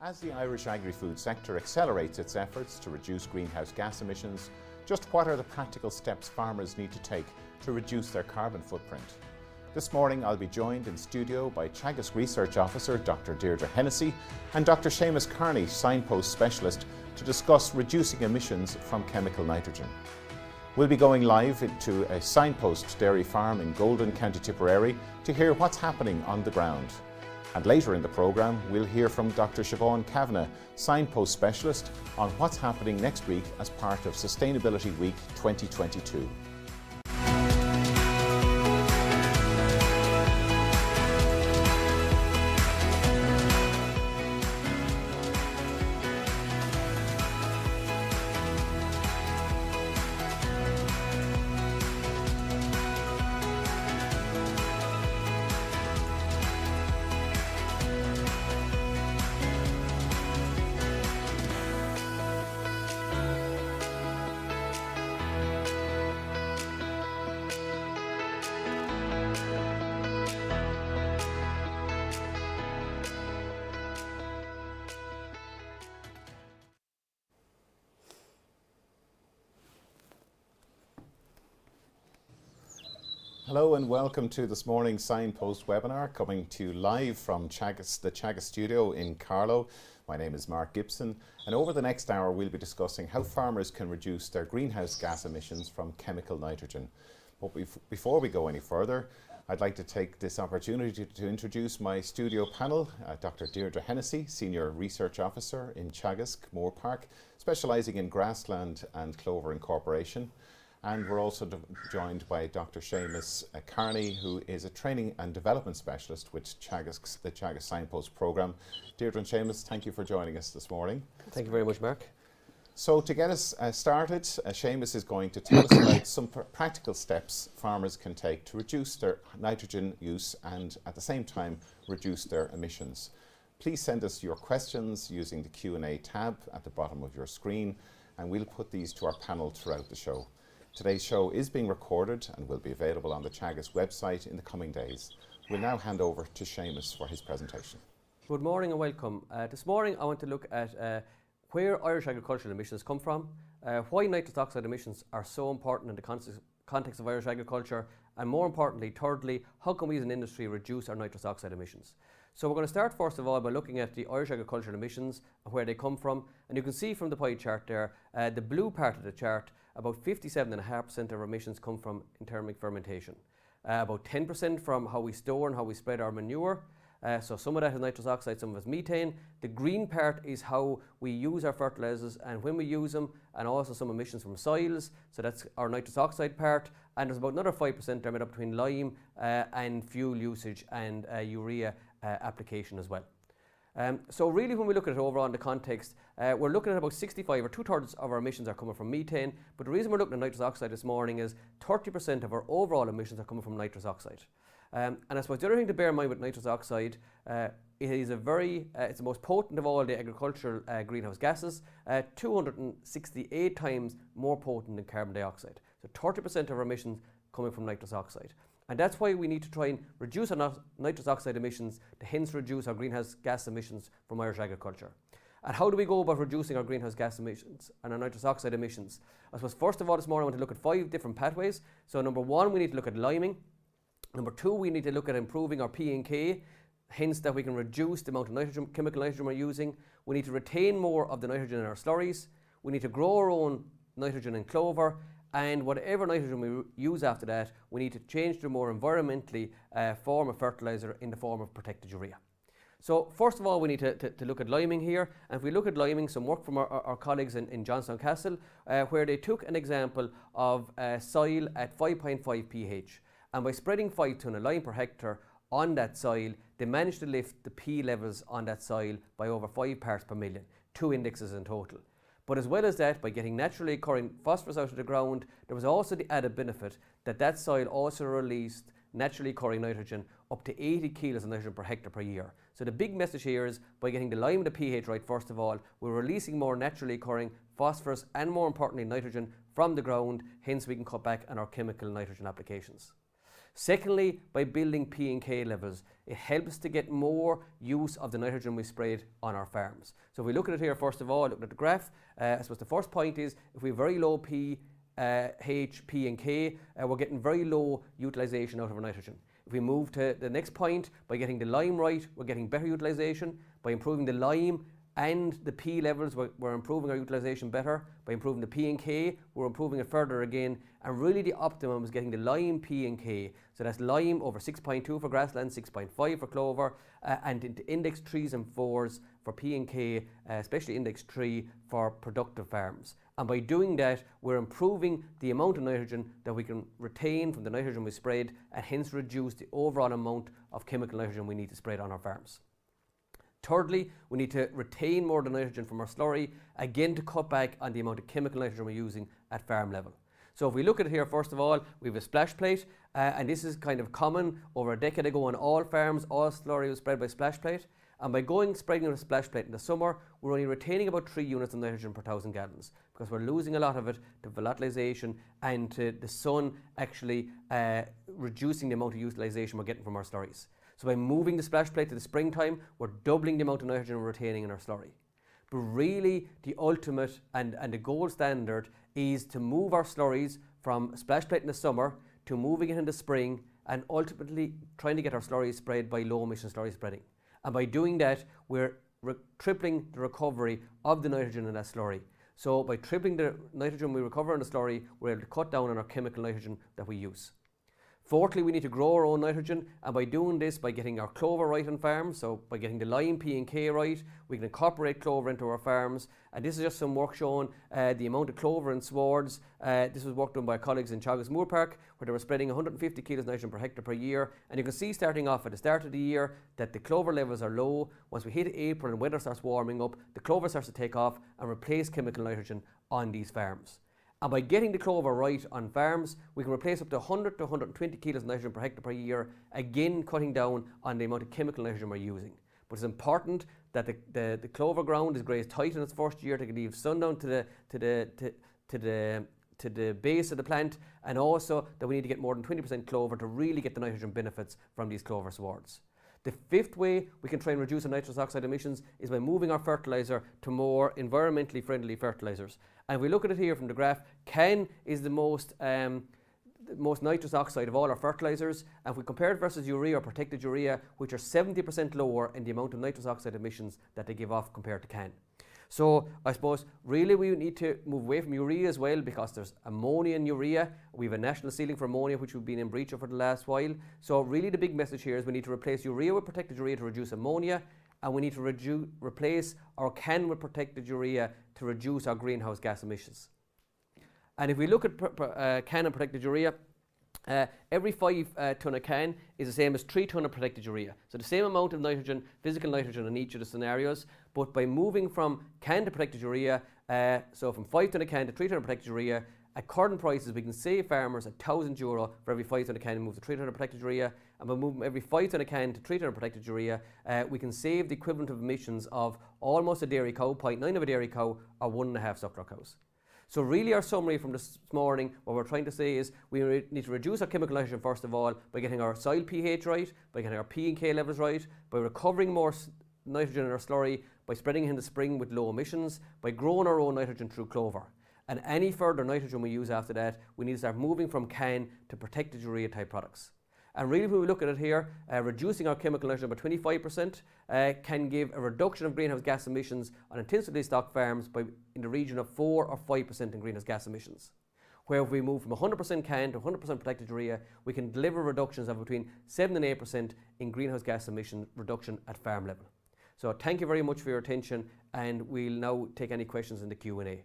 As the Irish agri-food sector accelerates its efforts to reduce greenhouse gas emissions, just what are the practical steps farmers need to take to reduce their carbon footprint? This morning I'll be joined in studio by Teagasc Research Officer Dr. Deirdre Hennessy and Dr. Seamus Kearney, Signpost Specialist, to discuss reducing emissions from chemical nitrogen. We'll be going live into a Signpost dairy farm in Golden, County Tipperary to hear what's happening on the ground. And later in the programme, we'll hear from Dr. Siobhan Kavanagh, Signpost Specialist, on what's happening next week as part of Sustainability Week 2022. Hello and welcome to this morning's Signpost webinar, coming to you live from the Teagasc studio in Carlow. My name is Mark Gibson, and over the next hour we'll be discussing how farmers can reduce their greenhouse gas emissions from chemical nitrogen. But before we go any further, I'd like to take this opportunity to introduce my studio panel, Dr. Deirdre Hennessy, Senior Research Officer in Teagasc Moore Park, specialising in grassland and clover incorporation. And we're also joined by Dr. Seamus Kearney, who is a Training and Development Specialist with the Teagasc Signpost programme. Deirdre and Seamus, thank you for joining us this morning. Thank you very much, Mark. So to get us started, Seamus is going to tell us about some practical steps farmers can take to reduce their nitrogen use and at the same time reduce their emissions. Please send us your questions using the Q&A tab at the bottom of your screen, and we'll put these to our panel throughout the show. Today's show is being recorded and will be available on the Teagasc website in the coming days. We'll now hand over to Seamus for his presentation. Good morning and welcome. This morning I want to look at where Irish agricultural emissions come from, why nitrous oxide emissions are so important in the context of Irish agriculture, and more importantly, thirdly, how can we as an industry reduce our nitrous oxide emissions? So we're going to start first of all by looking at the Irish agricultural emissions and where they come from. And you can see from the pie chart there, the blue part of the chart, about 57.5% of our emissions come from thermic fermentation. About 10% from how we store and how we spread our manure. So some of that is nitrous oxide, some of it is methane. The green part is how we use our fertilisers and when we use them, and also some emissions from soils. So that's our nitrous oxide part. And there's about another 5% there made up between lime and fuel usage and urea application as well. So really when we look at it overall in the context, we're looking at about 65 or 2/3 of our emissions are coming from methane, but the reason we're looking at nitrous oxide this morning is 30% of our overall emissions are coming from nitrous oxide. And I suppose the other thing to bear in mind with nitrous oxide, it is it's the most potent of all the agricultural greenhouse gases, 268 times more potent than carbon dioxide. So 30% of our emissions coming from nitrous oxide. And that's why we need to try and reduce our nitrous oxide emissions to hence reduce our greenhouse gas emissions from Irish agriculture. And how do we go about reducing our greenhouse gas emissions and our nitrous oxide emissions? I suppose first of all this morning I want to look at 5 different pathways. So number 1, we need to look at liming. Number 2, we need to look at improving our P&K, hence that we can reduce the amount of chemical nitrogen we're using. We need to retain more of the nitrogen in our slurries. We need to grow our own nitrogen in clover. And whatever nitrogen we use after that, we need to change to a more environmentally form of fertiliser in the form of protected urea. So first of all, we need to look at liming here. And if we look at liming, some work from our colleagues in Johnstown Castle, where they took an example of soil at 5.5 pH. And by spreading 5 tonne of lime per hectare on that soil, they managed to lift the P levels on that soil by over 5 parts per million, 2 indexes in total. But as well as that, by getting naturally occurring phosphorus out of the ground, there was also the added benefit that that soil also released naturally occurring nitrogen up to 80 kilos of nitrogen per hectare per year. So the big message here is by getting the lime and the pH right first of all, we're releasing more naturally occurring phosphorus and more importantly nitrogen from the ground, hence we can cut back on our chemical nitrogen applications. Secondly, by building P and K levels, it helps to get more use of the nitrogen we sprayed on our farms. So if we look at it here, first of all, looking at the graph, I suppose the first point is if we have very low P, H, P and K, we're getting very low utilisation out of our nitrogen. If we move to the next point, by getting the lime right, we're getting better utilisation. By improving the lime and the P levels, we're improving our utilisation better. By improving the P and K, we're improving it further again. And really the optimum is getting the lime, P and K. So that's lime over 6.2 for grassland, 6.5 for clover, and into index 3s and 4s for P and K, especially index 3 for productive farms. And by doing that, we're improving the amount of nitrogen that we can retain from the nitrogen we sprayed, and hence reduce the overall amount of chemical nitrogen we need to spread on our farms. Thirdly, we need to retain more of the nitrogen from our slurry, again to cut back on the amount of chemical nitrogen we're using at farm level. So if we look at it here, first of all, we have a splash plate, and this is kind of common over a decade ago on all farms. All slurry was spread by splash plate, and by spreading with a splash plate in the summer, we're only retaining about 3 units of nitrogen per 1,000 gallons, because we're losing a lot of it to volatilization and to the sun actually reducing the amount of utilization we're getting from our slurries. So by moving the splash plate to the springtime, we're doubling the amount of nitrogen we're retaining in our slurry. But really, the ultimate and the gold standard is to move our slurries from a splash plate in the summer to moving it in the spring, and ultimately trying to get our slurries spread by low emission slurry spreading. And by doing that, we're tripling the recovery of the nitrogen in that slurry. So by tripling the nitrogen we recover in the slurry, we're able to cut down on our chemical nitrogen that we use. Fourthly, we need to grow our own nitrogen, and by doing this, by getting our clover right on farms, so by getting the lime, P and K right, we can incorporate clover into our farms. And this is just some work showing the amount of clover in swards. This was work done by colleagues in Chagas Moor Park, where they were spreading 150 kilos nitrogen per hectare per year. And you can see starting off at the start of the year that the clover levels are low. Once we hit April and weather starts warming up, the clover starts to take off and replace chemical nitrogen on these farms. And by getting the clover right on farms, we can replace up to 100 to 120 kilos of nitrogen per hectare per year, again cutting down on the amount of chemical nitrogen we're using. But it's important that the clover ground is grazed tight in its first year to leave sun down to the base of the plant, and also that we need to get more than 20% clover to really get the nitrogen benefits from these clover swards. The fifth way we can try and reduce our nitrous oxide emissions is by moving our fertiliser to more environmentally friendly fertilisers. And if we look at it here from the graph, CAN is the most nitrous oxide of all our fertilisers. And if we compare it versus urea or protected urea, which are 70% lower in the amount of nitrous oxide emissions that they give off compared to CAN. So I suppose really we need to move away from urea as well, because there's ammonia in urea. We have a national ceiling for ammonia, which we've been in breach of for the last while. So really the big message here is we need to replace urea with protected urea to reduce ammonia, and we need to replace our CAN with protected urea to reduce our greenhouse gas emissions. And if we look at CAN and protected urea, every 5 tonne of CAN is the same as 3 tonne of protected urea. So the same amount of nitrogen, physical nitrogen in each of the scenarios, but by moving from CAN to protected urea, so from 5 tonne of CAN to 3 tonne of protected urea, at current prices we can save farmers €1,000 for every 5 tonne of CAN and move to 3 tonne of protected urea. And by moving every 5 tonne of CAN to 3 tonne of protected urea, we can save the equivalent of emissions of almost a dairy cow, 0.9 of a dairy cow, or 1.5 suckler cows. So really our summary from this morning, what we're trying to say is we need to reduce our chemical nitrogen first of all by getting our soil pH right, by getting our P and K levels right, by recovering more nitrogen in our slurry, by spreading it in the spring with low emissions, by growing our own nitrogen through clover. And any further nitrogen we use after that, we need to start moving from CAN to protected urea type products. And really when we look at it here, reducing our chemical nitrogen by 25% can give a reduction of greenhouse gas emissions on intensively stocked farms by in the region of 4 or 5% in greenhouse gas emissions. Where if we move from 100% CAN to 100% protected urea, we can deliver reductions of between 7 and 8% in greenhouse gas emission reduction at farm level. So thank you very much for your attention, and we'll now take any questions in the Q&A.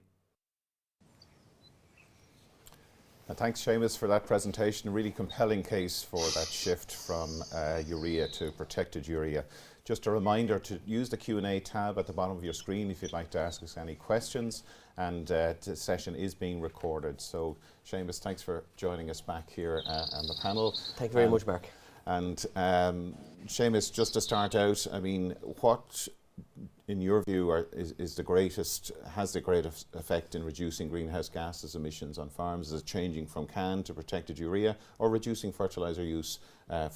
And thanks, Seamus, for that presentation. A really compelling case for that shift from urea to protected urea. Just a reminder to use the Q&A tab at the bottom of your screen if you'd like to ask us any questions. And the session is being recorded. So, Seamus, thanks for joining us back here on the panel. Thank you very much, Mark. And Seamus, just to start out, I mean, what in your view, has the greatest effect in reducing greenhouse gases emissions on farms? Is it changing from CAN to protected urea, or reducing fertiliser use by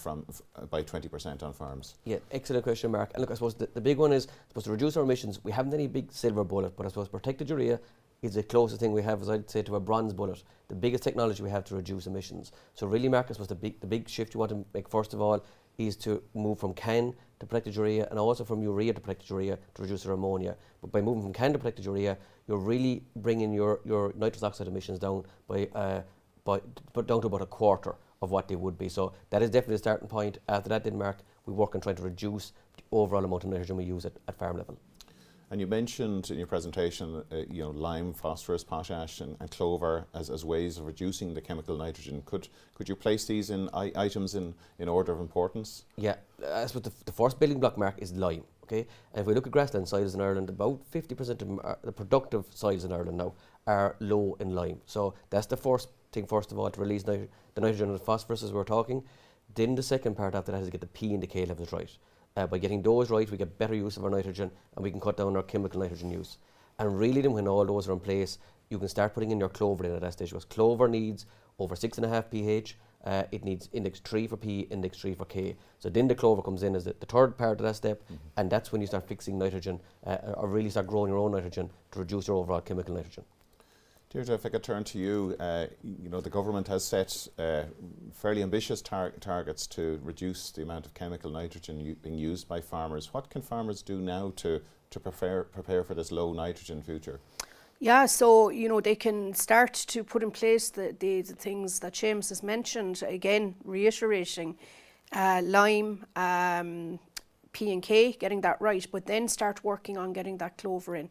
20% on farms? Yeah, excellent question, Mark. And look, I suppose the big one is to reduce our emissions. We haven't any big silver bullet, but I suppose protected urea is the closest thing we have, as I'd say, to a bronze bullet, the biggest technology we have to reduce emissions. So really, Mark, I suppose the big shift you want to make, first of all, is to move from CAN to protected urea, and also from urea to protected urea to reduce our ammonia. But by moving from CAN to protected urea, you're really bringing your nitrous oxide emissions down down to about a quarter of what they would be. So that is definitely a starting point. After that, Denmark, we work on trying to reduce the overall amount of nitrogen we use at farm level. And you mentioned in your presentation, lime, phosphorus, potash, and clover as ways of reducing the chemical nitrogen. Could you place these in items in order of importance? Yeah, I suppose the first building block, Mark, is lime. Okay, and if we look at grassland soils in Ireland, about 50% of the productive soils in Ireland now are low in lime. So that's the first thing, first of all, to release the nitrogen and the phosphorus as we're talking. Then the second part after that is to get the P and the K levels right. By getting those right, we get better use of our nitrogen, and we can cut down our chemical nitrogen use. And really then, when all those are in place, you can start putting in your clover in at that stage, because clover needs over 6.5 pH. It needs index 3 for P, index 3 for K. So then the clover comes in as the third part of that step, and that's when you start fixing nitrogen, or really start growing your own nitrogen to reduce your overall chemical nitrogen. Deirdre, if I could turn to you, the government has set fairly ambitious targets to reduce the amount of chemical nitrogen being used by farmers. What can farmers do now to prepare for this low nitrogen future? Yeah, so they can start to put in place the things that Seamus has mentioned. Again, reiterating, lime, P and K, getting that right, but then start working on getting that clover in,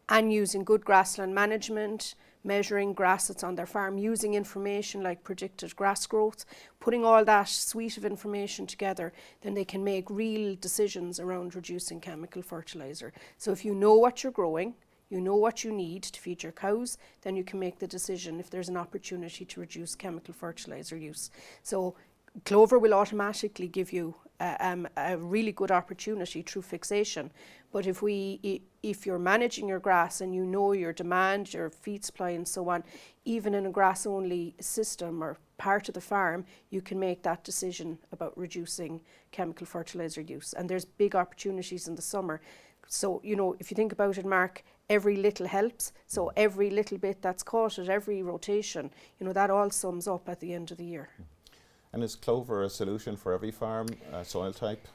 and using good grassland management, measuring grass that's on their farm, using information like predicted grass growth, putting all that suite of information together, then they can make real decisions around reducing chemical fertiliser. So if you know what you're growing, you know what you need to feed your cows, then you can make the decision if there's an opportunity to reduce chemical fertiliser use. So clover will automatically give you a really good opportunity through fixation. But if you're managing your grass and you know your demand, your feed supply and so on, even in a grass only system or part of the farm, you can make that decision about reducing chemical fertiliser use. And there's big opportunities in the summer. So, if you think about it, Mark, every little helps. So every little bit that's caught at every rotation, that all sums up at the end of the year. And is clover a solution for every farm soil type?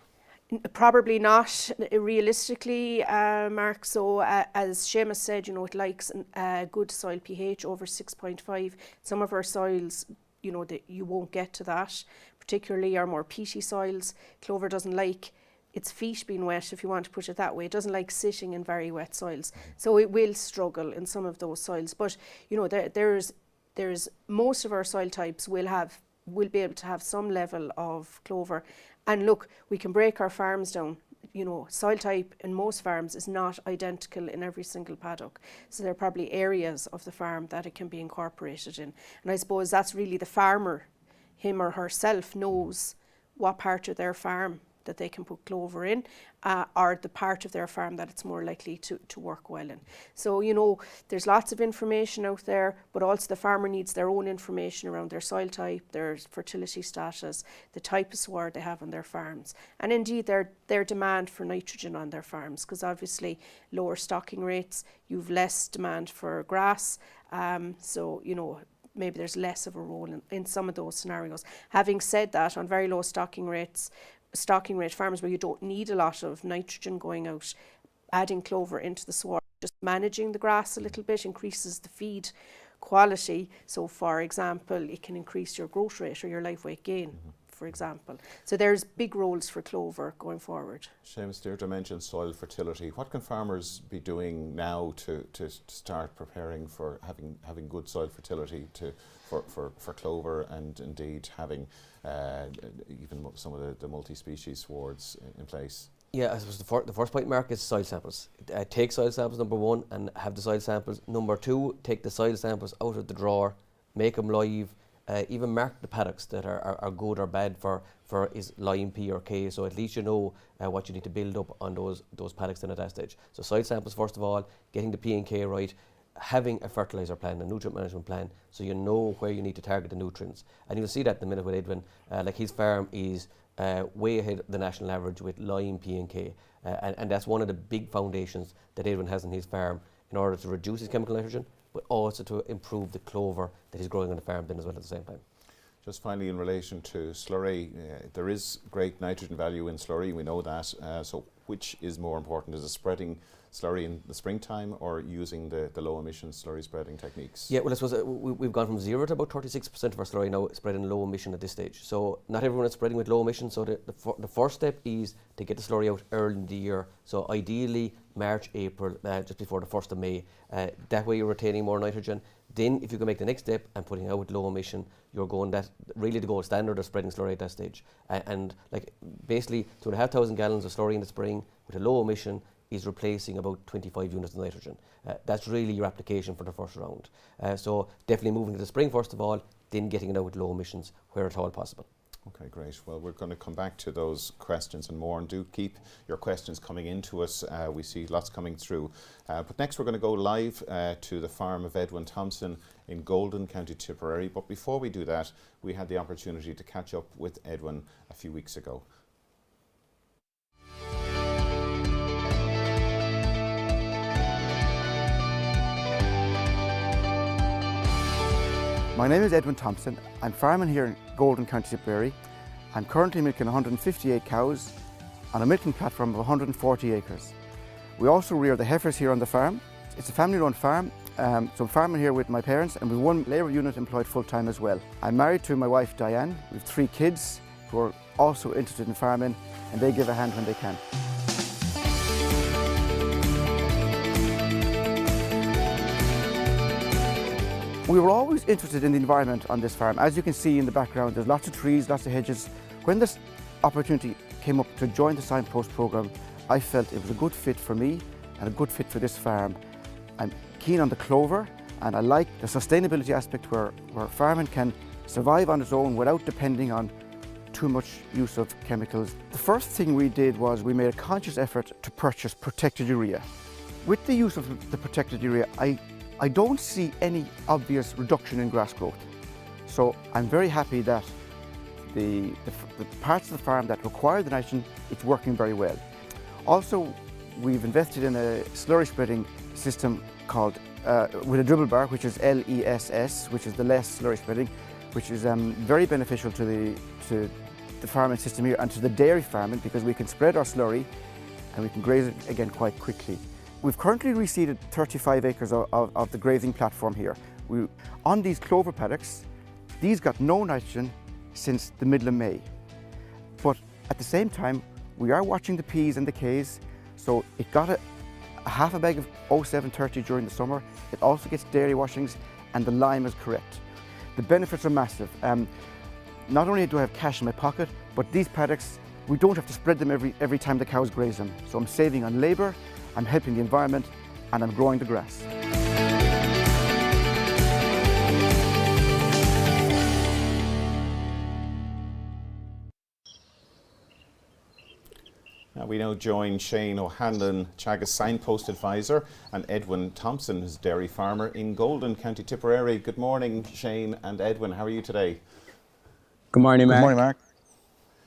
Probably not, realistically, Mark. So as Seamus said, it likes a good soil pH over 6.5. Some of our soils, that you won't get to that, particularly our more peaty soils. Clover doesn't like its feet being wet, if you want to put it that way. It doesn't like sitting in very wet soils. So it will struggle in some of those soils. But, there's most of our soil types will be able to have some level of clover. And look, we can break our farms down. Soil type in most farms is not identical in every single paddock. So there are probably areas of the farm that it can be incorporated in. And I suppose that's really the farmer, him or herself, knows what part of their farm that they can put clover in, or the part of their farm that it's more likely to work well in. So, there's lots of information out there, but also the farmer needs their own information around their soil type, their fertility status, the type of sward they have on their farms, and indeed their demand for nitrogen on their farms, because obviously lower stocking rates, you've less demand for grass, so, maybe there's less of a role in some of those scenarios. Having said that, on very low stocking rate farms where you don't need a lot of nitrogen going out, adding clover into the sward, just managing the grass a little bit increases the feed quality. So for example, it can increase your growth rate or your live weight gain, for example. So there's big roles for clover going forward. Seamus, Deirdre mentioned soil fertility. What can farmers be doing now to start preparing for having good soil fertility for clover, and indeed having even some of the multi-species swards in place? Yeah, I suppose the first point, Mark, is soil samples. Take soil samples, number one, and have the soil samples. Number two, take the soil samples out of the drawer, make them live, even mark the paddocks that are good or bad for is lime, P or K, so at least you know what you need to build up on those paddocks then at that stage. So soil samples first of all, getting the P and K right, having a fertiliser plan, a nutrient management plan, so you know where you need to target the nutrients. And you'll see that in a minute with Edwin, like his farm is way ahead of the national average with lime, P and K, and that's one of the big foundations that Edwin has in his farm in order to reduce his chemical nitrogen, but also to improve the clover that he's growing on the farm then as well at the same time. Just finally, in relation to slurry, there is great nitrogen value in slurry, we know that. So which is more important? Is it spreading slurry in the springtime or using the low emission slurry spreading techniques? Yeah, well, I suppose we've gone from 0 to about 36% of our slurry now spreading low emission at this stage. So not everyone is spreading with low emission. So the first step is to get the slurry out early in the year. So ideally March, April, just before the 1st of May. That way you're retaining more nitrogen. Then if you can make the next step and putting out with low emission, you're going that really the gold standard of spreading slurry at that stage. And like basically 2,500 gallons of slurry in the spring with a low emission is replacing about 25 units of nitrogen. That's really your application for the first round. So definitely moving to the spring first of all, then getting it out with low emissions where at all possible. Okay, great. Well, we're going to come back to those questions and more, and do keep your questions coming into us. We see lots coming through. But next we're going to go live to the farm of Edwin Thompson in Golden, County Tipperary. But before we do that, we had the opportunity to catch up with Edwin a few weeks ago. My name is Edwin Thompson. I'm farming here in Golden, County Tipperary. I'm currently milking 158 cows on a milking platform of 140 acres. We also rear the heifers here on the farm. It's a family-run farm, so I'm farming here with my parents, and we've one labour unit employed full-time as well. I'm married to my wife Diane. We have 3 kids who are also interested in farming, and they give a hand when they can. We were always interested in the environment on this farm. As you can see in the background, there's lots of trees, lots of hedges. When this opportunity came up to join the Signpost programme, I felt it was a good fit for me and a good fit for this farm. I'm keen on the clover, and I like the sustainability aspect where farming can survive on its own without depending on too much use of chemicals. The first thing we did was we made a conscious effort to purchase protected urea. With the use of the protected urea, I don't see any obvious reduction in grass growth. So I'm very happy that the parts of the farm that require the nitrogen, it's working very well. Also, we've invested in a slurry spreading system called, with a dribble bar, which is LESS, which is the less slurry spreading, which is very beneficial to the farming system here and to the dairy farming, because we can spread our slurry and we can graze it again quite quickly. We've currently reseeded 35 acres of the grazing platform here. On these clover paddocks, these got no nitrogen since the middle of May. But at the same time, we are watching the P's and the K's, so it got a half a bag of 0730 during the summer. It also gets dairy washings, and the lime is correct. The benefits are massive. Not only do I have cash in my pocket, but these paddocks, we don't have to spread them every time the cows graze them. So I'm saving on labour, I'm helping the environment, and I'm growing the grass. Now we now join Shane O'Hanlon, Teagasc Signpost Advisor, and Edwin Thompson, who's dairy farmer in Golden, County Tipperary. Good morning, Shane and Edwin. How are you today? Good morning, Mark. Good morning, Mark.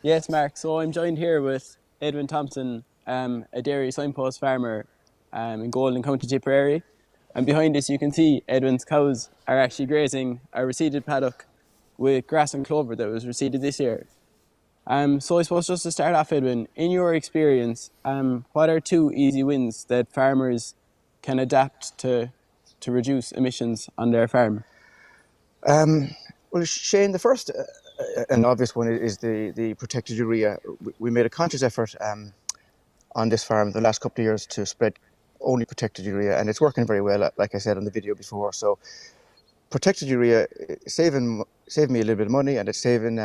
Yes, Mark. So I'm joined here with Edwin Thompson, a dairy signpost farmer in Golden, County Tipperary. And behind us you can see Edwin's cows are actually grazing a reseeded paddock with grass and clover that was reseeded this year. So I suppose just to start off, Edwin, in your experience, what are 2 easy wins that farmers can adapt to reduce emissions on their farm? Well, Shane, the first and obvious one is the protected urea. We made a conscious effort on this farm the last couple of years to spread only protected urea, and it's working very well, like I said on the video before. So protected urea saving me a little bit of money, and it's saving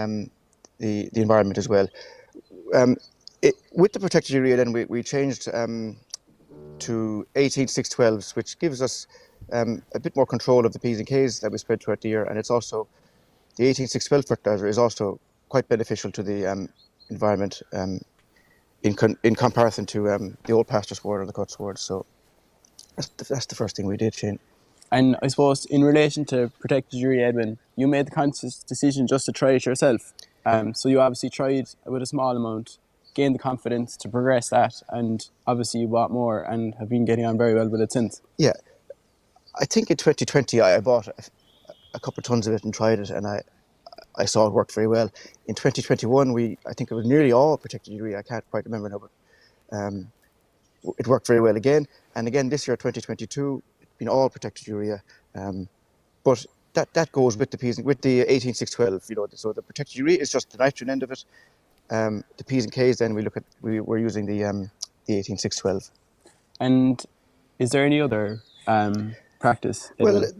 the environment as well. With the protected urea, then we changed to 18-612s, which gives us a bit more control of the P's and K's that we spread throughout the year, and it's also the 18612 fertilizer is also quite beneficial to the environment in comparison to the old pasture sward or the cut sward. So that's the first thing we did, Shane. And I suppose in relation to protected urea, Edwin, you made the conscious decision just to try it yourself. So you obviously tried with a small amount, gained the confidence to progress that, and obviously you bought more and have been getting on very well with it since. Yeah, I think in 2020 I bought a couple of tons of it and tried it, and I saw it worked very well. In 2021, I think it was nearly all protected urea. I can't quite remember now, but it worked very well again. And again this year, 2022, it's been all protected urea. But that goes with the the 18612. So the protected urea is just the nitrogen end of it. The P's and K's, then we're using the 18612. And is there any other practice, Edwin? Well,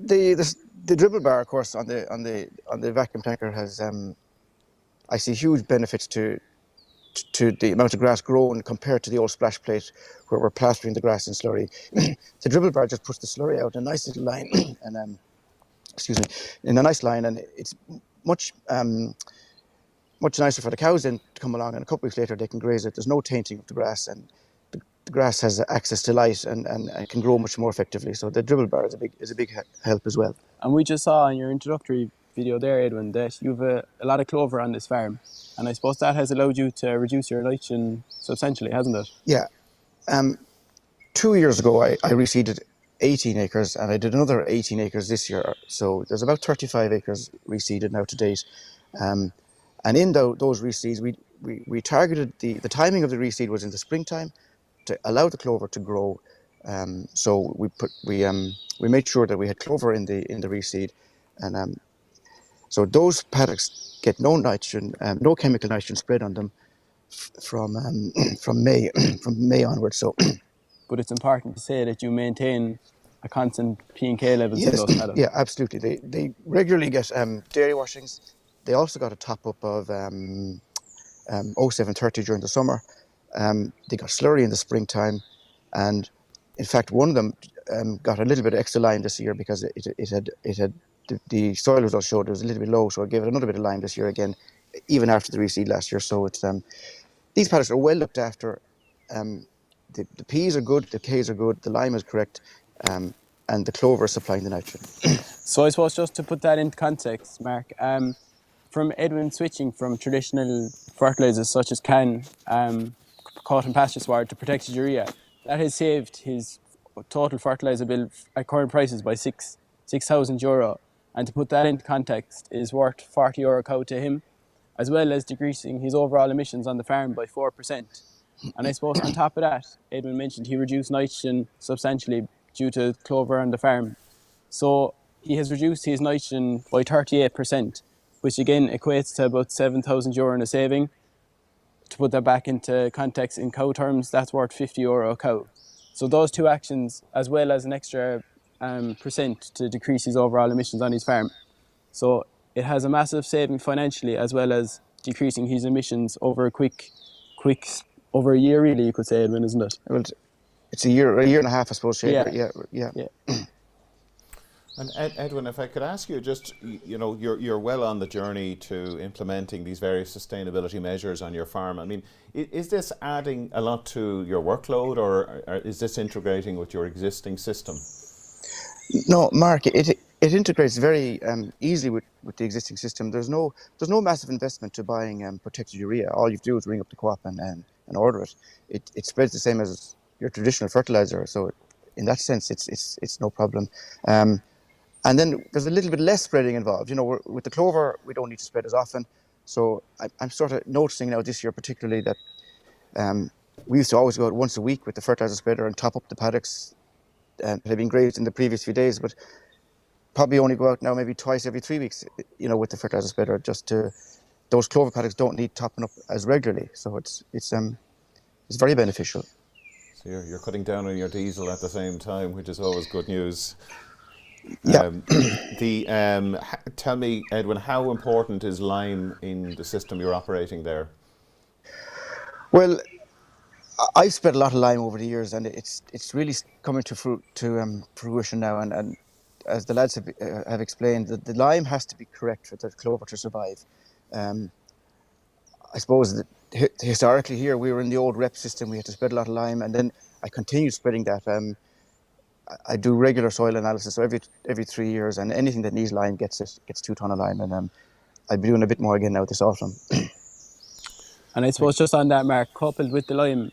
the dribble bar, of course, on the vacuum tanker has I see huge benefits to the amount of grass grown compared to the old splash plate where we're plastering the grass in slurry. The dribble bar just puts the slurry out in a nice little line, and in a nice line, and it's much nicer for the cows then to come along, and a couple of weeks later they can graze it. There's no tainting of the grass, and the grass has access to light and can grow much more effectively. So the dribble bar is a big help as well. And we just saw in your introductory video there, Edwin, that you've a lot of clover on this farm, and I suppose that has allowed you to reduce your nitrogen substantially, hasn't it? Yeah. 2 years ago I reseeded 18 acres, and I did another 18 acres this year. So there's about 35 acres reseeded now to date. And in those reseeds, we targeted the timing of the reseed was in the springtime to allow the clover to grow. So we made sure that we had clover in the reseed, and so those paddocks get no nitrogen, no chemical nitrogen spread on them from May from May onwards. So. But it's important to say that you maintain a constant P and K levels in those paddocks. Yeah, absolutely. They regularly get dairy washings. They also got a top up of 0730 during the summer. They got slurry in the springtime, and in fact, one of them got a little bit of extra lime this year because it had the soil results showed it was a little bit low, so I gave it another bit of lime this year again, even after the reseed last year. So it's these paddocks are well looked after. The P's are good, the K's are good, the lime is correct, and the clover is supplying the nitrogen. So I suppose just to put that into context, Mark, from Edwin switching from traditional fertilizers such as CAN, cotton pasture sward to protected urea, that has saved his total fertilizer bill at current prices by €6,000. And to put that into context, is worth €40 a cow to him, as well as decreasing his overall emissions on the farm by 4%. And I suppose on top of that, Edwin mentioned he reduced nitrogen substantially due to clover on the farm. So he has reduced his nitrogen by 38%, which again equates to about €7,000 in a saving. To put that back into context in cow terms, that's worth €50 a cow. So those two actions, as well as an extra percent to decrease his overall emissions on his farm. So it has a massive saving financially, as well as decreasing his emissions over over a year, really, you could say, Edwin, isn't it? Well, it's a year and a half, I suppose. Shane. Yeah. And Edwin, if I could ask you, just you're well on the journey to implementing these various sustainability measures on your farm. I mean, is this adding a lot to your workload, or is this integrating with your existing system? No, Mark, it integrates very easily with the existing system. There's no massive investment to buying protected urea. All you have to do is ring up the co-op and order it. It spreads the same as your traditional fertilizer. So in that sense, it's no problem. And then there's a little bit less spreading involved. With the clover, we don't need to spread as often. So I'm sort of noticing now this year particularly that we used to always go out once a week with the fertilizer spreader and top up the paddocks that had been grazed in the previous few days, but probably only go out now maybe twice every 3 weeks, with the fertilizer spreader. Those clover paddocks don't need topping up as regularly. So it's very beneficial. So you're cutting down on your diesel at the same time, which is always good news. Yeah. Tell me, Edwin, how important is lime in the system you're operating there? Well, I've spread a lot of lime over the years, and it's really coming to fruition now. And as the lads have explained, the lime has to be correct for the clover to survive. I suppose that historically here we were in the old rep system. We had to spread a lot of lime, and then I continued spreading that. I do regular soil analysis, so every 3 years, and anything that needs lime gets 2 ton of lime, and I'll be doing a bit more again now this autumn. And I suppose just on that, Mark, coupled with the lime,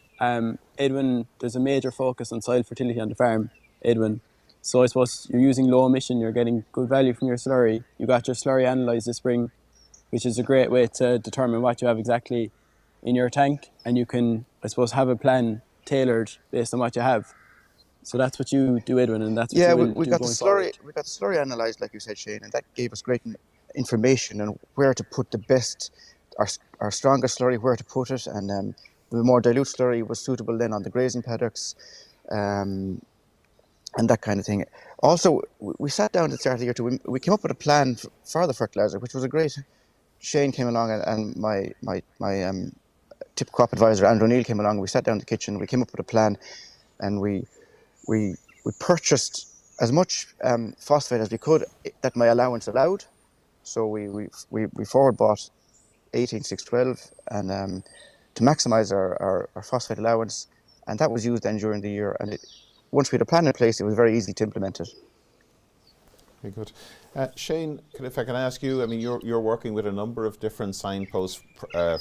Edwin, there's a major focus on soil fertility on the farm, Edwin. So I suppose you're using low emission, you're getting good value from your slurry. You got your slurry analysed this spring, which is a great way to determine what you have exactly in your tank, and you can, I suppose, have a plan tailored based on what you have. So that's what you do, Edwin, and that's what you will do going forward. We got the slurry analysed, like you said, Shane, and that gave us great information on where to put the best, our strongest slurry, where to put it, and the more dilute slurry was suitable then on the grazing paddocks, and that kind of thing. Also, we sat down at the start of the year we came up with a plan for the fertiliser, which was a great. Shane came along, and my tip crop advisor Andrew Neal came along. We sat down in the kitchen. We came up with a plan, and we purchased as much phosphate as we could that my allowance allowed. So we forward bought 18,612 and to maximise our phosphate allowance, and that was used then during the year. And once we had a plan in place, it was very easy to implement it. Very good. Shane, if I can ask you, I mean, you're working with a number of different Signpost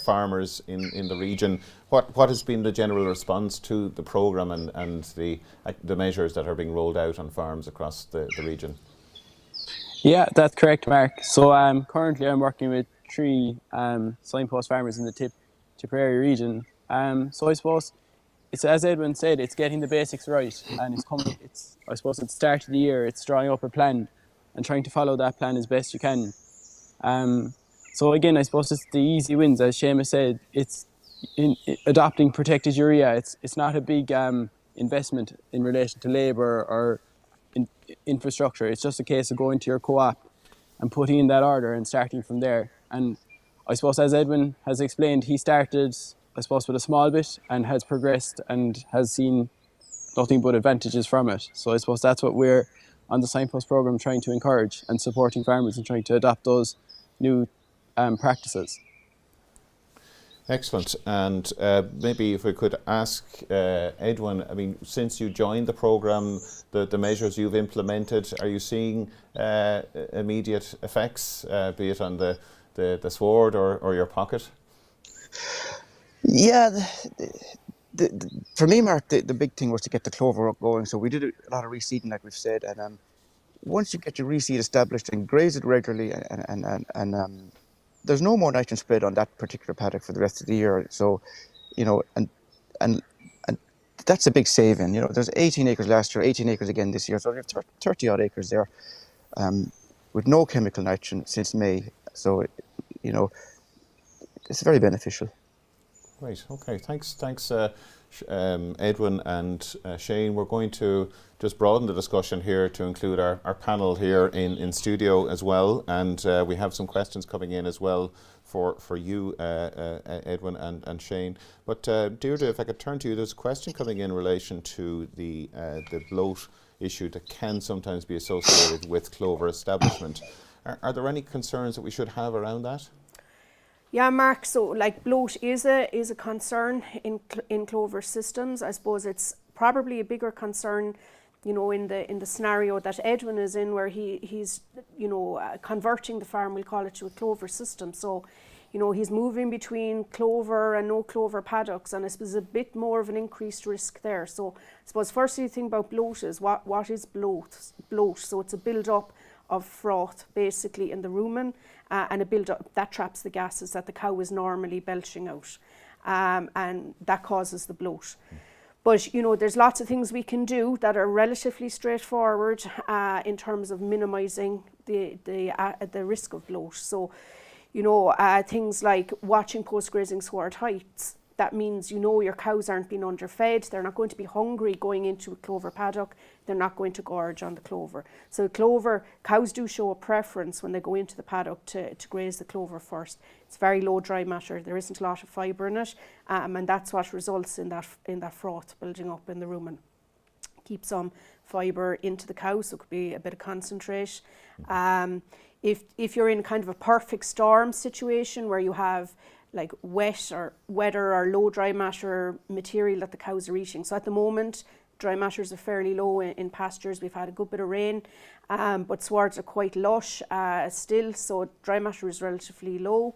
farmers in the region. What has been the general response to the programme and the measures that are being rolled out on farms across the region? Yeah, that's correct, Mark. So currently I'm working with 3 Signpost farmers in the Tipperary region. So I suppose it's, as Edwin said, it's getting the basics right, and I suppose at the start of the year, it's drawing up a plan and trying to follow that plan as best you can. So again, I suppose it's the easy wins, as Seamus said. It's adopting protected urea. It's not a big investment in relation to labour or infrastructure. It's just a case of going to your co-op and putting in that order and starting from there. And I suppose, as Edwin has explained, he started, I suppose, with a small bit and has progressed and has seen nothing but advantages from it. So I suppose that's what we're on the Signpost programme trying to encourage, and supporting farmers and trying to adopt those new practices. Excellent. And maybe if we could ask Edwin, I mean, since you joined the programme, the measures you've implemented, are you seeing immediate effects, be it on the sward or your pocket? Yeah, for me, Mark, the big thing was to get the clover up going. So we did a lot of reseeding, like we've said, and once you get your reseed established and graze it regularly, and there's no more nitrogen spread on that particular paddock for the rest of the year. So, you know, and that's a big saving. You know, there's 18 acres last year, 18 acres again this year, so we have 30 odd acres there, with no chemical nitrogen since May. So, you know, it's very beneficial. Great. Okay. Thanks, Edwin and Shane. We're going to just broaden the discussion here to include our panel here in studio as well, and we have some questions coming in as well for you, Edwin and Shane. But Deirdre, if I could turn to you, there's a question coming in relation to the bloat issue that can sometimes be associated with clover establishment. Are there any concerns that we should have around that? Yeah, Mark, so like bloat is a concern in clover systems. I suppose it's probably a bigger concern, you know, in the scenario that Edwin is in, where he's converting the farm, we'll call it, to a clover system. So, you know, he's moving between clover and no clover paddocks, and I suppose a bit more of an increased risk there. So I suppose firstly the thing about bloat is what is bloat? So it's a build-up of froth basically in the rumen, and a build-up that traps the gases that the cow is normally belching out, and that causes the bloat. But you know, there's lots of things we can do that are relatively straightforward in terms of minimising the risk of bloat. So, you know, things like watching post-grazing sward heights. That means, you know, your cows aren't being underfed, they're not going to be hungry going into a clover paddock, they're not going to gorge on the clover. So clover, cows do show a preference when they go into the paddock to graze the clover first. It's very low dry matter, there isn't a lot of fibre in it, and that's what results in that froth building up in the rumen. keep some fibre into the cow, so it could be a bit of concentrate. If you're in kind of a perfect storm situation where you have like wetter or low dry matter material that the cows are eating. So at the moment, dry matters are fairly low in pastures. We've had a good bit of rain, but swards are quite lush still, so dry matter is relatively low.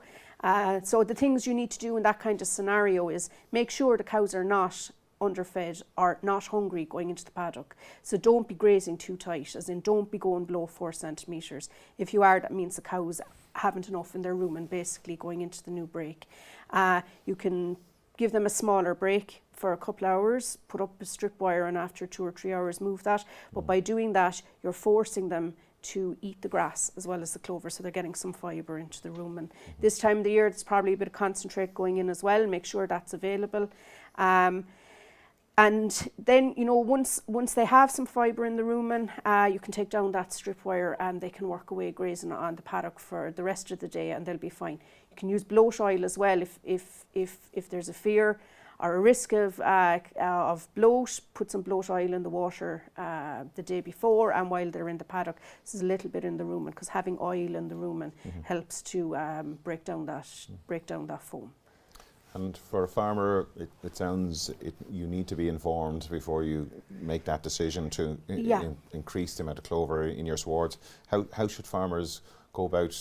So the things you need to do in that kind of scenario is make sure the cows are not underfed or not hungry going into the paddock. So don't be grazing too tight, as in don't be going below 4 centimetres. If you are, that means the cows haven't enough in their rumen basically going into the new break. You can give them a smaller break for a couple of hours, put up a strip wire, and after 2 or 3 hours move that. But by doing that, you're forcing them to eat the grass as well as the clover, so they're getting some fibre into the rumen. This time of the year, there's probably a bit of concentrate going in as well. Make sure that's available. And then, you know, once they have some fibre in the rumen, you can take down that strip wire and they can work away grazing on the paddock for the rest of the day, and they'll be fine. You can use bloat oil as well if there's a fear or a risk of bloat. Put some bloat oil in the water the day before and while they're in the paddock. This is a little bit in the rumen, because having oil in the rumen helps to break down that foam. And for a farmer, it sounds you need to be informed before you make that decision to increase the amount of clover in your swards. How should farmers go about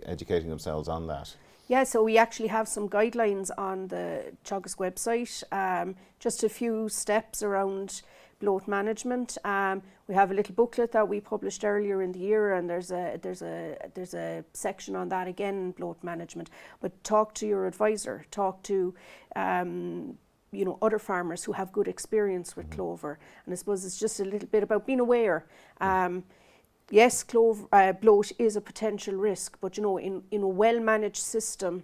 educating themselves on that? Yeah, so we actually have some guidelines on the Teagasc website, just a few steps around bloat management. We have a little booklet that we published earlier in the year, and there's a section on that again, bloat management. But talk to your advisor, talk to other farmers who have good experience with clover. And I suppose it's just a little bit about being aware. Yes, bloat is a potential risk, but in a well-managed system,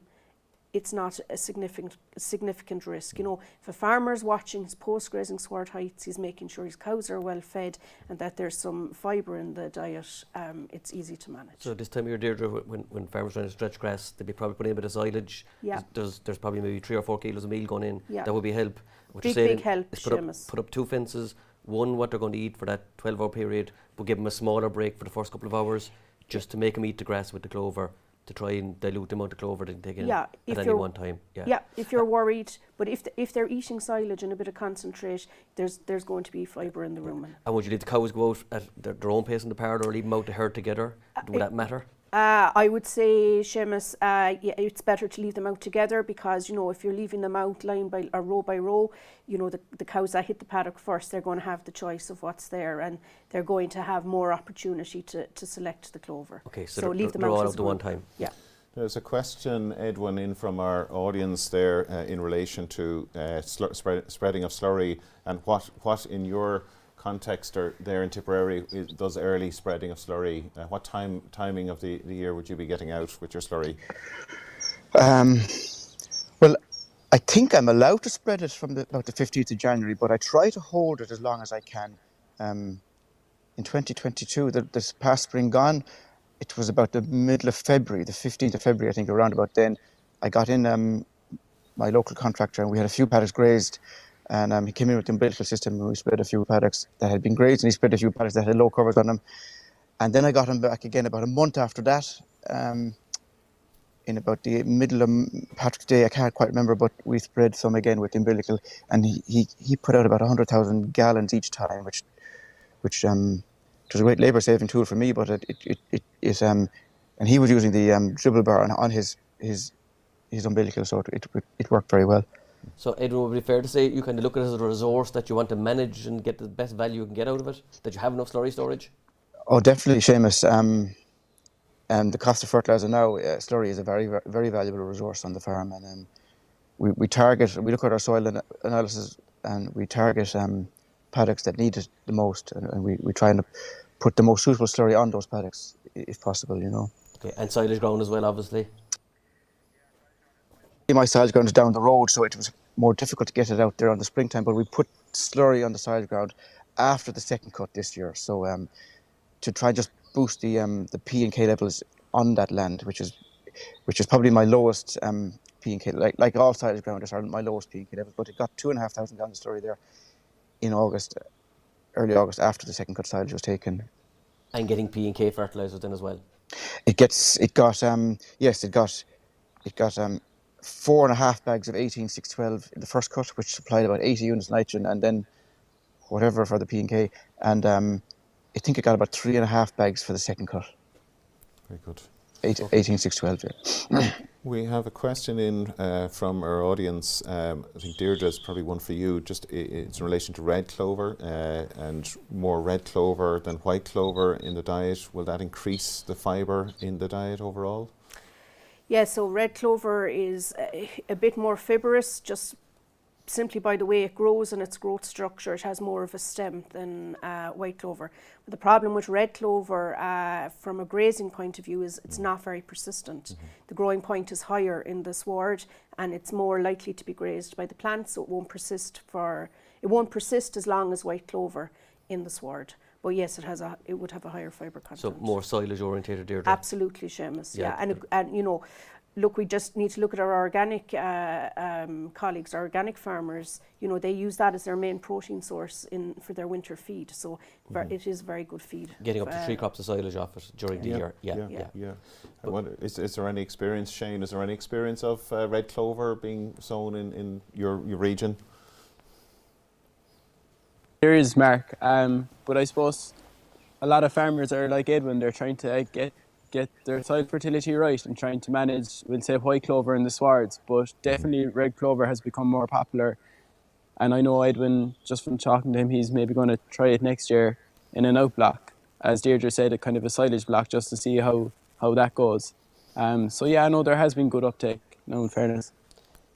it's not a significant risk. You know, if a farmer's watching his post-grazing sward heights, he's making sure his cows are well fed and that there's some fibre in the diet, it's easy to manage. So this time of year, Deirdre, when farmers are trying to stretch grass, they'd be probably putting in a bit of silage. Yeah. There's probably maybe 3 or 4 kilos of meal going in. Yeah. That would be help. What Big help, Seamus. Put up 2 fences, one what they're going to eat for that 12-hour period, but give them a smaller break for the first couple of hours, just to make them eat the grass with the clover, to try and dilute the amount of clover they can take in at any one time. Yeah, if you're worried, but if they're eating silage and a bit of concentrate, there's going to be fibre in the rumen. And would you let the cows go out at their own pace in the paddock, or leave them out to herd together? Would that matter? I would say, Seamus, it's better to leave them out together, because if you're leaving them out line by or row by row, the cows that hit the paddock first, they're going to have the choice of what's there, and they're going to have more opportunity to select the clover. Okay, so leave them they're out all as out at one time. Yeah. There's a question, Edwin, in from our audience there in relation to spreading of slurry, and what in your context or there in Tipperary does early spreading of slurry. What timing of the year would you be getting out with your slurry? Well, I think I'm allowed to spread it from about the 15th of January, but I try to hold it as long as I can. In 2022, this past spring gone, it was about the middle of February, the 15th of February, I think, around about then. I got in my local contractor, and we had a few paddocks grazed. And he came in with the umbilical system, and we spread a few paddocks that had been grazed, and he spread a few paddocks that had low covers on them. And then I got him back again about a month after that, in about the middle of Patrick's Day. I can't quite remember, but we spread some again with the umbilical, and he put out about 100,000 gallons each time, which was a great labour-saving tool for me. But it is, and he was using the dribble bar on his umbilical, so it worked very well. So, Edwin, would it be fair to say you kind of look at it as a resource that you want to manage and get the best value you can get out of it? That you have enough slurry storage? Oh, definitely, Seamus. The cost of fertiliser now, slurry is a very, very valuable resource on the farm. And we look at our soil analysis, and we target paddocks that need it the most. And we try and put the most suitable slurry on those paddocks, if possible, Okay, and silage ground as well, obviously? My silage ground is down the road, so it was more difficult to get it out there on the springtime, but we put slurry on the silage ground after the second cut this year, so to try and just boost the P and K levels on that land, which is probably my lowest P and K, like all silage ground is my lowest P and K levels, but it got 2,500 gallons of slurry there in August, early August, after the second cut silage was taken. And getting P and K fertilizers then as well. It got 4.5 bags of 18612 in the first cut, which supplied about 80 units of nitrogen, and then whatever for the P and K, and I think it got about 3.5 bags for the second cut. Very good. 18612. Yeah. We have a question in from our audience. I think Deirdre is probably one for you. Just it's in relation to red clover and more red clover than white clover in the diet. Will that increase the fibre in the diet overall? Yeah, so red clover is a bit more fibrous, just simply by the way it grows and its growth structure. It has more of a stem than white clover. But the problem with red clover from a grazing point of view is it's not very persistent. The growing point is higher in the sward and it's more likely to be grazed by the plant, so it won't persist as long as white clover in the sward. But yes, it would have a higher fibre content. So more silage orientated, Deirdre? Absolutely, Seamus. Yeah. And you know, look, we just need to look at our organic colleagues, our organic farmers. You know, they use that as their main protein source for their winter feed. So it is very good feed. Getting up to 3 crops of silage off it during the year. Yeah. I wonder, is there any experience, Shane? Is there any experience of red clover being sown in your region? There is, Mark, but I suppose a lot of farmers are like Edwin. They're trying to get their soil fertility right and trying to manage, we'll say, white clover in the swards, but definitely red clover has become more popular. And I know Edwin, just from talking to him, he's maybe going to try it next year in an out block, as Deirdre said, a kind of a silage block, just to see how that goes. So yeah, I know there has been good uptake, no, in fairness.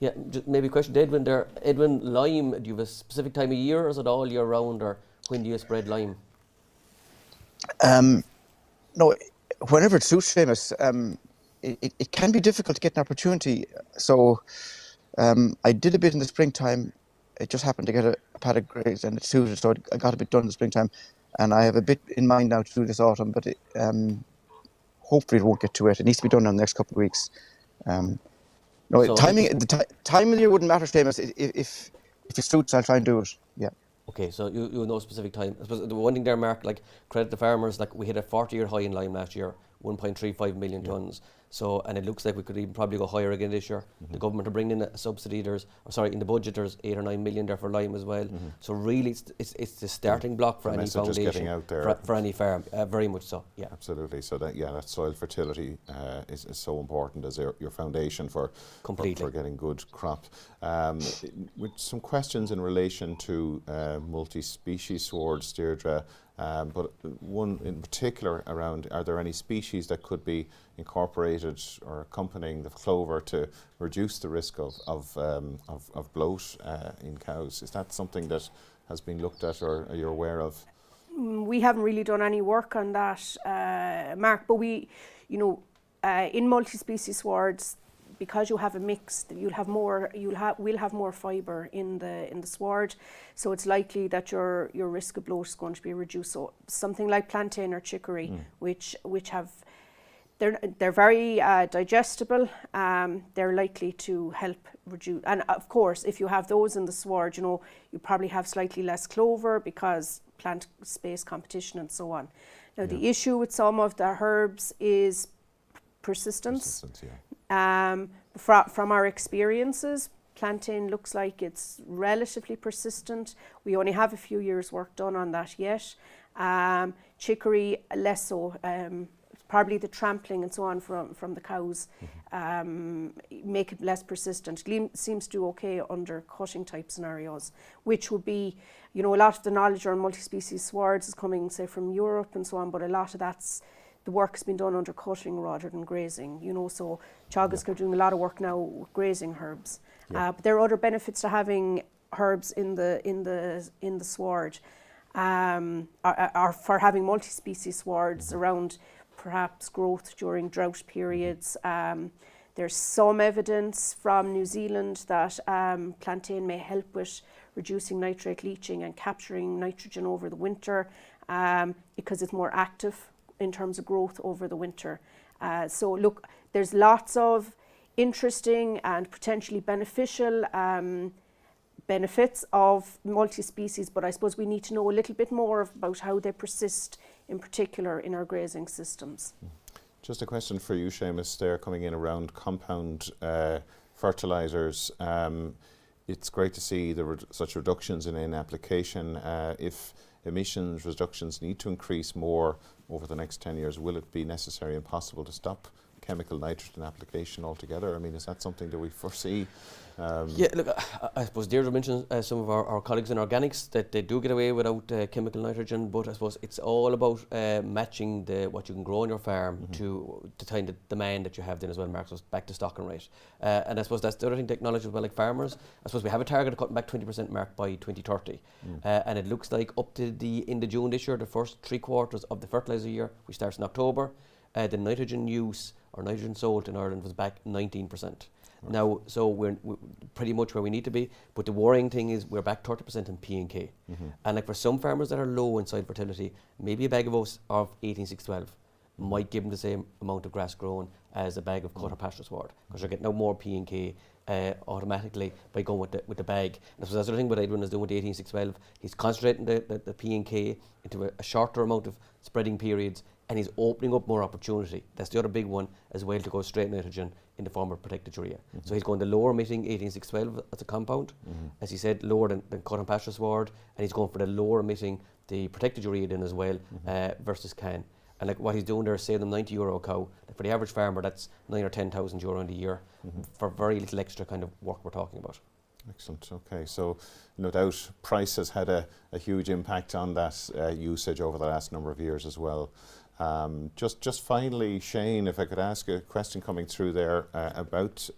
Yeah, just maybe a question to Edwin there. Edwin, lime, do you have a specific time of year, or is it all year round, or when do you spread lime? No, whenever it suits, Seamus. It can be difficult to get an opportunity. So I did a bit in the springtime. It just happened to get a paddock grazed and it suited, so I got a bit done in the springtime. And I have a bit in mind now to do this autumn, but hopefully it won't get too wet. It needs to be done in the next couple of weeks. So timing, time of the year wouldn't matter, Seamus. If it suits, I'll try and do it. Yeah. Okay, so you know specific time. I suppose the one thing there, Mark, like credit the farmers, like we hit a 40-year high in lime last year, 1.35 million tonnes. So, and it looks like we could even probably go higher again this year. The government are bringing in a subsidy. In the budget there's 8 or 9 million there for lime as well. So really, it's the starting block for any foundation, out there. For any farm. Very much so. Yeah. Absolutely. So that soil fertility is so important as your foundation for getting good crop. With some questions in relation to multi-species swards, Deirdre. But one in particular around, are there any species that could be incorporated or accompanying the clover to reduce the risk of bloat in cows? Is that something that has been looked at or are you aware of? We haven't really done any work on that, Mark, but in multi-species swards, because you have a mix, we'll have more fibre in the sward, so it's likely that your risk of bloat is going to be reduced. So something like plantain or chicory, which have they're very digestible, they're likely to help reduce. And of course, if you have those in the sward, you probably have slightly less clover because plant space competition and so on. Now the issue with some of the herbs is persistence. From our experiences, plantain looks like it's relatively persistent. We only have a few years' work done on that yet. Chicory, less so. Probably the trampling and so on from the cows make it less persistent. Seems to do okay under cutting type scenarios, which would be, a lot of the knowledge around multi-species swards is coming, say, from Europe and so on, but a lot of the work's been done under cutting rather than grazing, so Teagasc are doing a lot of work now with grazing herbs. But there are other benefits to having herbs in the sward, or for having multi-species swards around perhaps growth during drought periods. There's some evidence from New Zealand that plantain may help with reducing nitrate leaching and capturing nitrogen over the winter because it's more active in terms of growth over the winter. So look, there's lots of interesting and potentially beneficial benefits of multi-species, but I suppose we need to know a little bit more about how they persist in particular in our grazing systems. Just a question for you, Seamus, there coming in around compound fertilisers. It's great to see such reductions in application. If emissions reductions need to increase more over the next 10 years, will it be necessary and possible to stop chemical nitrogen application altogether? I mean, is that something that we foresee? Yeah, look, I suppose Deirdre mentioned some of our colleagues in organics that they do get away without chemical nitrogen, but I suppose it's all about matching what you can grow on your farm to the kind of demand that you have then as well, Mark. So back to stocking rate. And I suppose that's the other thing, technology as well, like farmers. I suppose we have a target of cutting back 20% mark by 2030. And it looks like up to the end of June this year, the first 3 quarters of the fertiliser year, which starts in October, the nitrogen use or nitrogen sold in Ireland was back 19%. Now, so we're pretty much where we need to be, but the worrying thing is we're back 30% in P and K. And like for some farmers that are low in soil fertility, maybe a bag of oats of 18612 might give them the same amount of grass grown as a bag of cut or pasture sward, because you're getting now more P and K automatically by going with the bag. And so that's the other thing what Edwin is doing with the 18612. He's concentrating the P and K into a shorter amount of spreading periods, and he's opening up more opportunity. That's the other big one as well, to go straight nitrogen in the form of protected urea. So he's going to lower emitting 18612 as a compound, as he said, lower than cut and pasture sward, and he's going for the lower emitting the protected urea then as well, versus CAN. And like what he's doing there is saving them €90 a cow. Like for the average farmer, that's €9,000 or €10,000 in a year for very little extra kind of work we're talking about. Excellent. Okay, so no doubt price has had a huge impact on that usage over the last number of years as well. Just finally, Shane, if I could ask a question coming through there about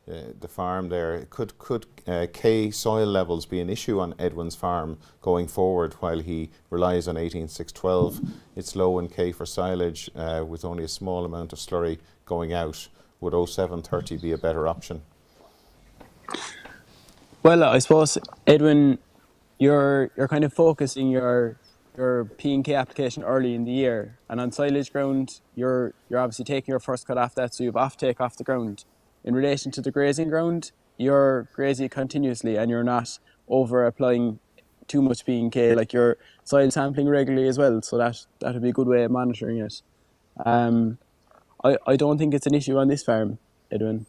the farm there. Could K soil levels be an issue on Edwin's farm going forward while he relies on 18612? It's low in K for silage with only a small amount of slurry going out. Would 0730 be a better option? Well, I suppose, Edwin, you're kind of focusing your P and K application early in the year, and on silage ground, you're obviously taking your first cut off that, so you have offtake off the ground. In relation to the grazing ground, you're grazing continuously, and you're not over applying too much P and K. Like, you're soil sampling regularly as well, so that would be a good way of monitoring it. I don't think it's an issue on this farm, Edwin.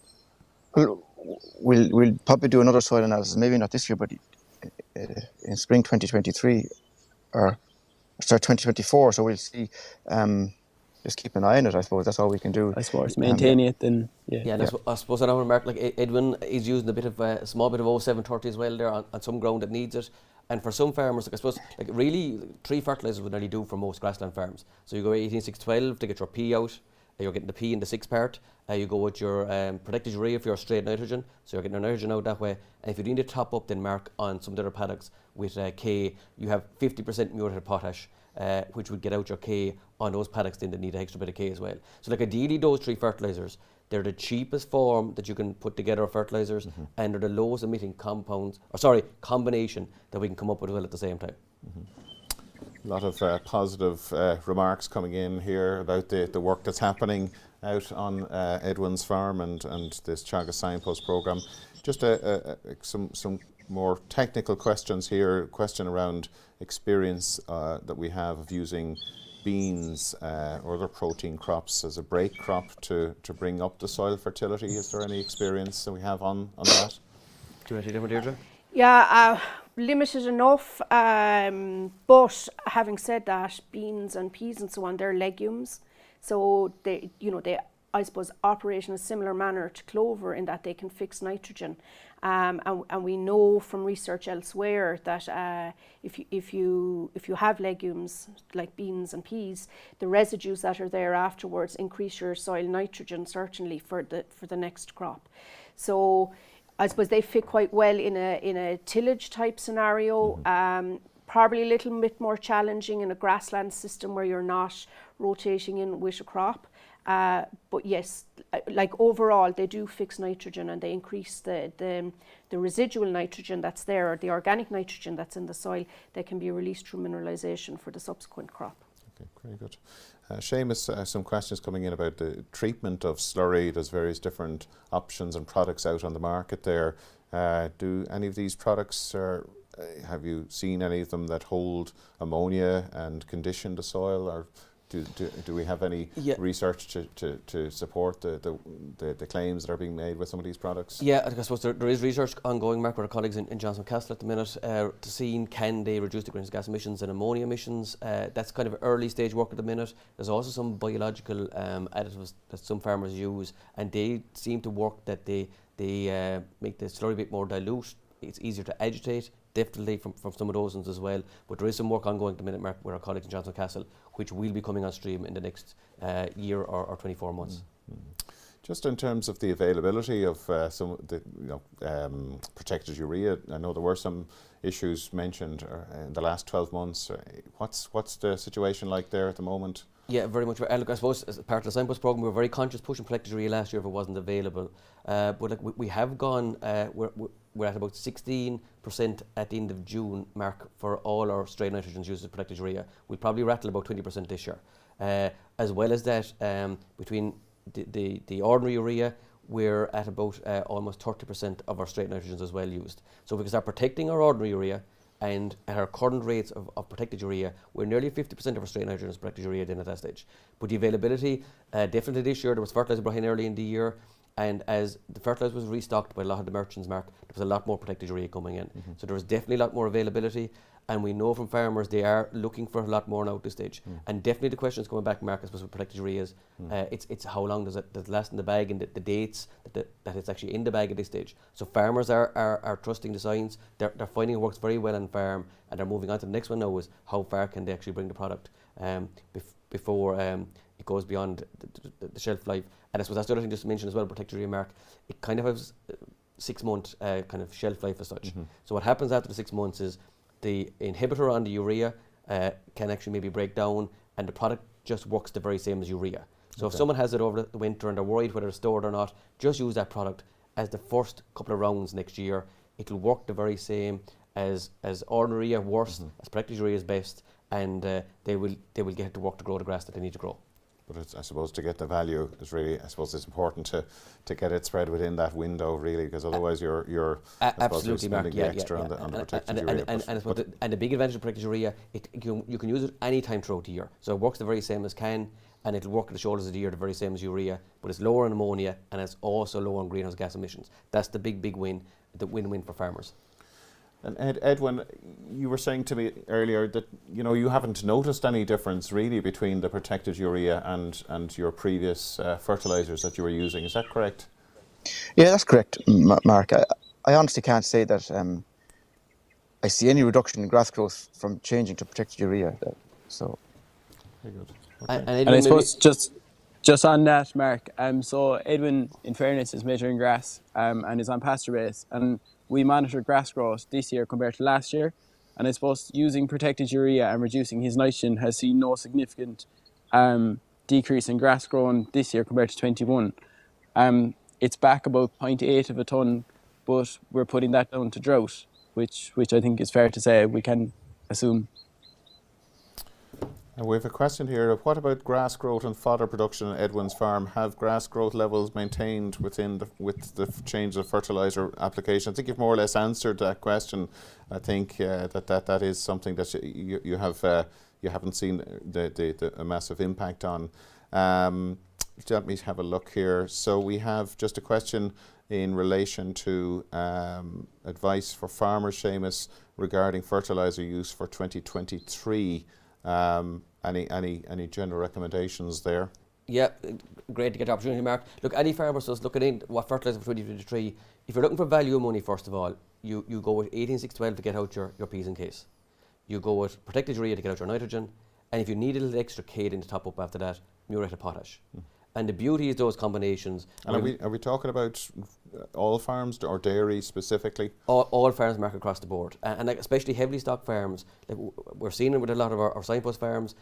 We'll probably do another soil analysis, maybe not this year, but in spring 2023 or start 2024. So we'll see. Just keep an eye on it. I suppose that's all we can do. I suppose maintaining it, then and I suppose I know, Mark, like Edwin is using a small bit of 0730 as well there on some ground that needs it. And for some farmers, like I suppose, like really 3 fertilisers would nearly do for most grassland farms. So you go 18612 to get your P out. You're getting the P in the 6th part. You go with your protected urea for your straight nitrogen, so you're getting your nitrogen out that way. And if you need to top up, then Mark, on some of the other paddocks with K, you have 50% muriated potash, which would get out your K on those paddocks then that need an extra bit of K as well. So like ideally those 3 fertilisers, they're the cheapest form that you can put together of fertilisers, and they're the lowest emitting combination that we can come up with well at the same time. A lot of positive remarks coming in here about the work that's happening out on Edwin's farm and this Teagasc Signpost programme. Just some more technical questions here. Question around experience that we have of using beans or other protein crops as a break crop to bring up the soil fertility. Is there any experience that we have on that? Do you want to take that one, Deirdre? Yeah, limited enough, but having said that, beans and peas and so on, they're legumes, so they I suppose operate in a similar manner to clover in that they can fix nitrogen, and we know from research elsewhere that if you have legumes like beans and peas, the residues that are there afterwards increase your soil nitrogen certainly for the next crop. So I suppose they fit quite well in a tillage type scenario. Probably a little bit more challenging in a grassland system where you're not rotating in with a crop. But yes, like overall, they do fix nitrogen and they increase the residual nitrogen that's there, or the organic nitrogen that's in the soil that can be released through mineralisation for the subsequent crop. Okay, very good. Seamus, some questions coming in about the treatment of slurry. There's various different options and products out on the market there. Do any of these products, have you seen any of them that hold ammonia and condition the soil, or do we have any research to support the claims that are being made with some of these products? Yeah, I suppose there is research ongoing, Mark, with our colleagues in Johnson Castle at the minute to see can they reduce the greenhouse gas emissions and ammonia emissions. That's kind of early stage work at the minute. There's also some biological additives that some farmers use, and they seem to work that they make the slurry a bit more dilute. It's easier to agitate, definitely from some of those ones as well. But there is some work ongoing at the minute, Mark, with our colleagues in Johnson Castle, which will be coming on stream in the next year or 24 months. Just in terms of the availability of some of the protected urea, I know there were some issues mentioned in the last 12 months. What's the situation like there at the moment? Yeah, very much. Look, I suppose as part of the Signpost programme, we were very conscious pushing protected urea last year if it wasn't available. But like we have gone, we're at about 16% at the end of June, Mark, for all our straight nitrogens used as protected urea. We'll probably rattle about 20% this year. As well as that, between the ordinary urea, we're at about almost 30% of our straight nitrogens as well used. So we can start protecting our ordinary urea, and at our current rates of protected urea, we're nearly 50% of our straight nitrogen is protected urea then at that stage. But the availability, definitely this year, there was fertiliser brought in early in the year, and as the fertiliser was restocked by a lot of the merchants, Mark, there was a lot more protected urea coming in. So there was definitely a lot more availability, and we know from farmers they are looking for a lot more now at this stage. And definitely the question is coming back, Mark, I suppose, with protected urea is, it's how long does it last in the bag, and the dates that it's actually in the bag at this stage. So farmers are trusting the science, they're finding it works very well on farm, and they're moving on to the next one now, is how far can they actually bring the product before it goes beyond the shelf life. And I suppose that's the other thing just to mention as well, protected urea, Mark, it kind of has 6 month kind of shelf life as such. So what happens after the 6 months is the inhibitor on the urea can actually maybe break down, and the product just works the very same as urea. So if someone has it over the winter and they're worried whether it's stored or not, just use that product as the first couple of rounds next year. It'll work the very same as ordinary urea, worse, as protected urea is best, and they will get it to work to grow the grass that they need to grow. But it's, I suppose, to get the value is really, I suppose it's important to get it spread within that window, really, because otherwise you're absolutely, spending Mark, the extra on the protected urea. And the big advantage of protected urea, you can use it any time throughout the year. So it works the very same as can, and it'll work at the shoulders of the year the very same as urea, but it's lower on ammonia and it's also lower on greenhouse gas emissions. That's the big win, the win-win for farmers. And Edwin, you were saying to me earlier that you haven't noticed any difference really between the protected urea and your previous fertilizers that you were using. Is that correct? Yeah, that's correct, Mark. I honestly can't say that I see any reduction in grass growth from changing to protected urea. So, very good. Okay. And I suppose just on that, Mark, so Edwin, in fairness, is measuring grass and is on pasture base, and we monitored grass growth this year compared to last year, and I suppose using protected urea and reducing his nitrogen has seen no significant decrease in grass growing this year compared to 21. It's back about 0.8 of a tonne, but we're putting that down to drought, which I think is fair to say, we can assume. And we have a question here of what about grass growth and fodder production at Edwin's farm? Have grass growth levels maintained with the change of fertiliser application? I think you've more or less answered that question. I think that is something that you haven't seen a massive impact on. Let me have a look here. So we have just a question in relation to advice for farmers, Seamus, regarding fertiliser use for 2023. Any general recommendations there? Yeah, great to get the opportunity, Mark. Look, any farmer who's looking in what fertiliser for 2023, if you're looking for value money, first of all, you go with 18612 to get out your P's and K's. You go with protected urea to get out your nitrogen, and if you need a little extra K in to top up after that, muriate of potash. And the beauty is those combinations. And are we talking about all farms or dairy specifically? All farms, Mark, across the board, and like especially heavily stocked farms. Like we're seeing it with a lot of our Signpost farms.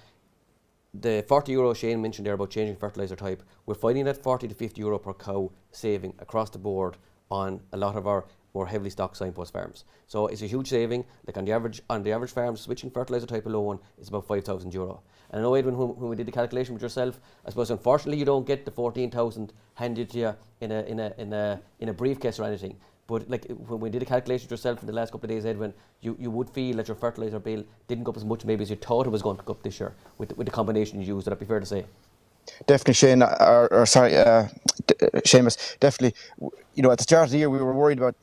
The €40 Shane mentioned there about changing fertiliser type, we're finding that €40 to €50 per cow saving across the board on a lot of our more heavily stocked Signpost farms. So it's a huge saving. Like on the average farm, switching fertiliser type alone is about €5,000. And I know, Edwin, when we did the calculation with yourself, I suppose unfortunately you don't get the 14,000 handed to you in a briefcase or anything. But like when we did a calculation yourself in the last couple of days, Edwin, you would feel that your fertiliser bill didn't go up as much maybe as you thought it was going to go up this year with the combination you used. Would that be fair to say? Definitely, Shane, Seamus, definitely. You know, at the start of the year, we were worried about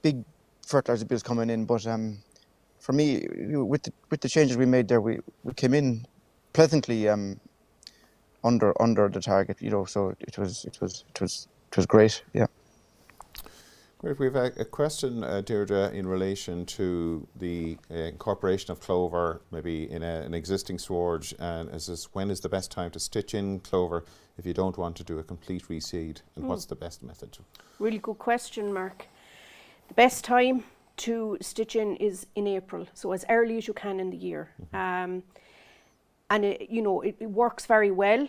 big fertiliser bills coming in, but for me, with the changes we made there, we came in pleasantly under the target. You know, so it was great. Yeah. Great. We have a question, Deirdre, in relation to the incorporation of clover, maybe in an existing sward, and when is the best time to stitch in clover if you don't want to do a complete reseed, and what's the best method? Really good question, Mark. The best time to stitch in is in April, so as early as you can in the year. And it works very well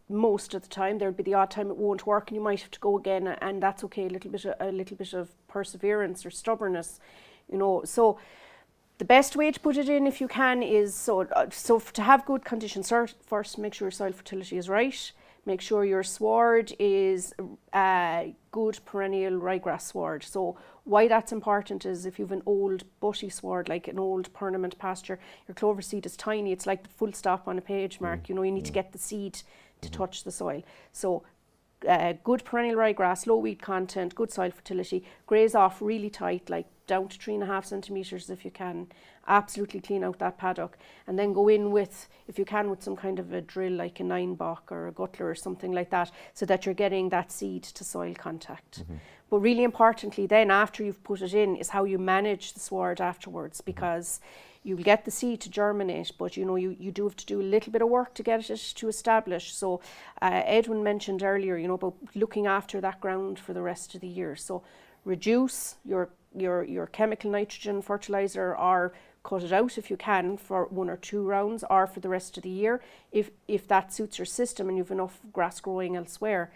most of the time. There'll be the odd time it won't work and you might have to go again, and that's okay. A little bit of perseverance or stubbornness, so the best way to put it in, if you can, is so to have good conditions. First, make sure your soil fertility is right. Make sure your sward is good perennial ryegrass sward. So why that's important is if you have an old butty sward, like an old permanent pasture, your clover seed is tiny. It's like the full stop on a page, Mark. You need to get the seed to touch the soil. So good perennial ryegrass, low weed content, good soil fertility, graze off really tight, like down to 3.5 centimetres if you can. Absolutely clean out that paddock, and then go in with, if you can, with some kind of a drill like a 9-bock or a guttler or something like that, so that you're getting that seed to soil contact. But really importantly then, after you've put it in, is how you manage the sward afterwards, because you'll get the seed to germinate, but you do have to do a little bit of work to get it to establish. So Edwin mentioned earlier, about looking after that ground for the rest of the year. So reduce your chemical nitrogen fertiliser, or cut it out if you can for 1 or 2 rounds, or for the rest of the year if that suits your system and you've enough grass growing elsewhere.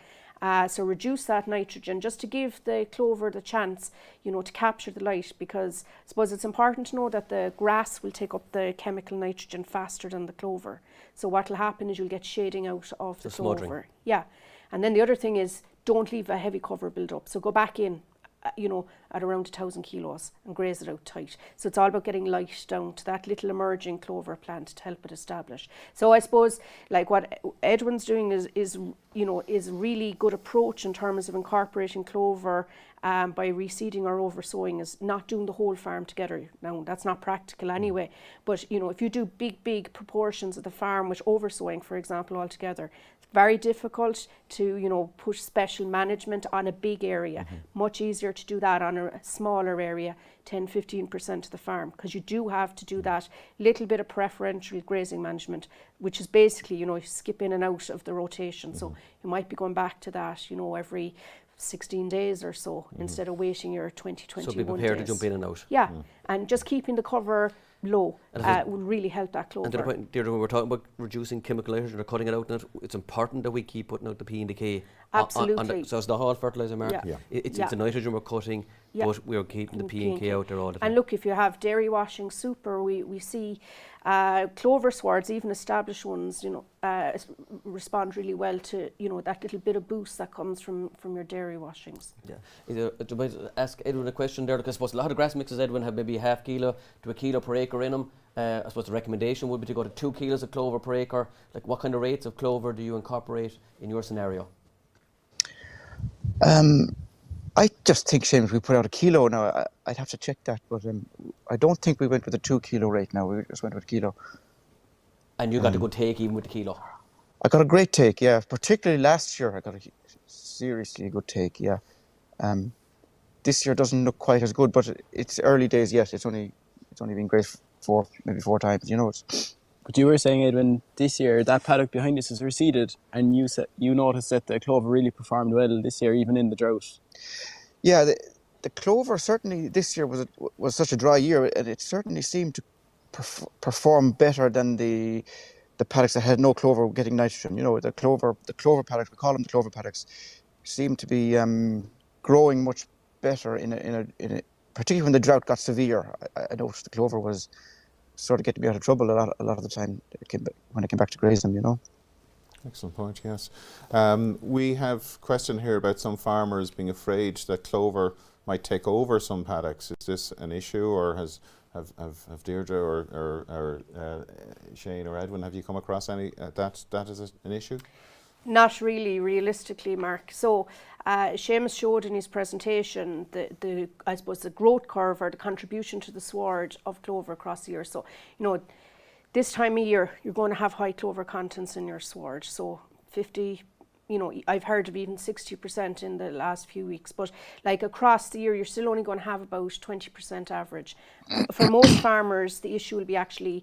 So reduce that nitrogen just to give the clover the chance, to capture the light, because I suppose it's important to know that the grass will take up the chemical nitrogen faster than the clover. So what will happen is you'll get shading out of the clover. Smothering. Yeah. And then the other thing is, don't leave a heavy cover build up. So go back in, at around 1,000 kilos and graze it out tight. So it's all about getting light down to that little emerging clover plant to help it establish. So I suppose like what Edwin's doing is a really good approach in terms of incorporating clover by reseeding or oversowing, is not doing the whole farm together. Now that's not practical anyway, but if you do big proportions of the farm with oversowing, for example, altogether, very difficult to push special management on a big area. Much easier to do that on a smaller area, 10-15% of the farm, because you do have to do that little bit of preferential grazing management, which is basically skip in and out of the rotation. So you might be going back to that every 16 days or so, instead of waiting your 20-21 So be prepared days. to jump in and out. Yeah, and just keeping the cover low will really help that clover. And to the point, Deirdre, when we're talking about reducing chemical nitrogen or cutting it out, it's important that we keep putting out the P and the K. Absolutely. So it's the whole fertiliser, Mark. Yeah. It's the nitrogen we're cutting, but we're keeping the P and K out there all the time. And look, if you have dairy washing super, we see clover swards, even established ones, respond really well to that little bit of boost that comes from your dairy washings. Yeah. Do I ask Edwin a question there? Because I suppose a lot of grass mixes, Edwin, have maybe 0.5 kilo to 1 kilo per acre in them. I suppose the recommendation would be to go to 2 kilos of clover per acre. Like, what kind of rates of clover do you incorporate in your scenario? I just think, Seamus, we put out 1 kilo now. I'd have to check that, but I don't think we went with a 2 kilo rate now. We just went with 1 kilo. And you got a good take even with the kilo? I got a great take, yeah. Particularly last year, I got a seriously good take, yeah. This year doesn't look quite as good, but it's early days yet. It's only been grazed maybe four times, But you were saying, Edwin, this year that paddock behind us is reseeded, and you noticed that the clover really performed well this year, even in the drought. Yeah, the clover certainly this year was such a dry year, and it certainly seemed to perform better than the paddocks that had no clover getting nitrogen. The clover paddocks, we call them the clover paddocks, seemed to be growing much better in a particularly when the drought got severe. I noticed the clover was sort of getting me out of trouble a lot of the time when I came back to graze them, Excellent point, yes. We have a question here about some farmers being afraid that clover might take over some paddocks. Is this an issue, or have Deirdre or Shane or Edwin, have you come across any that is an issue? Not really, realistically, Mark. So, Seamus showed in his presentation the I suppose the growth curve or the contribution to the sward of clover across the year. So, this time of year you're going to have high clover contents in your sward. So 50, I've heard of even 60% in the last few weeks. But like across the year, you're still only going to have about 20% average. For most farmers, the issue will be actually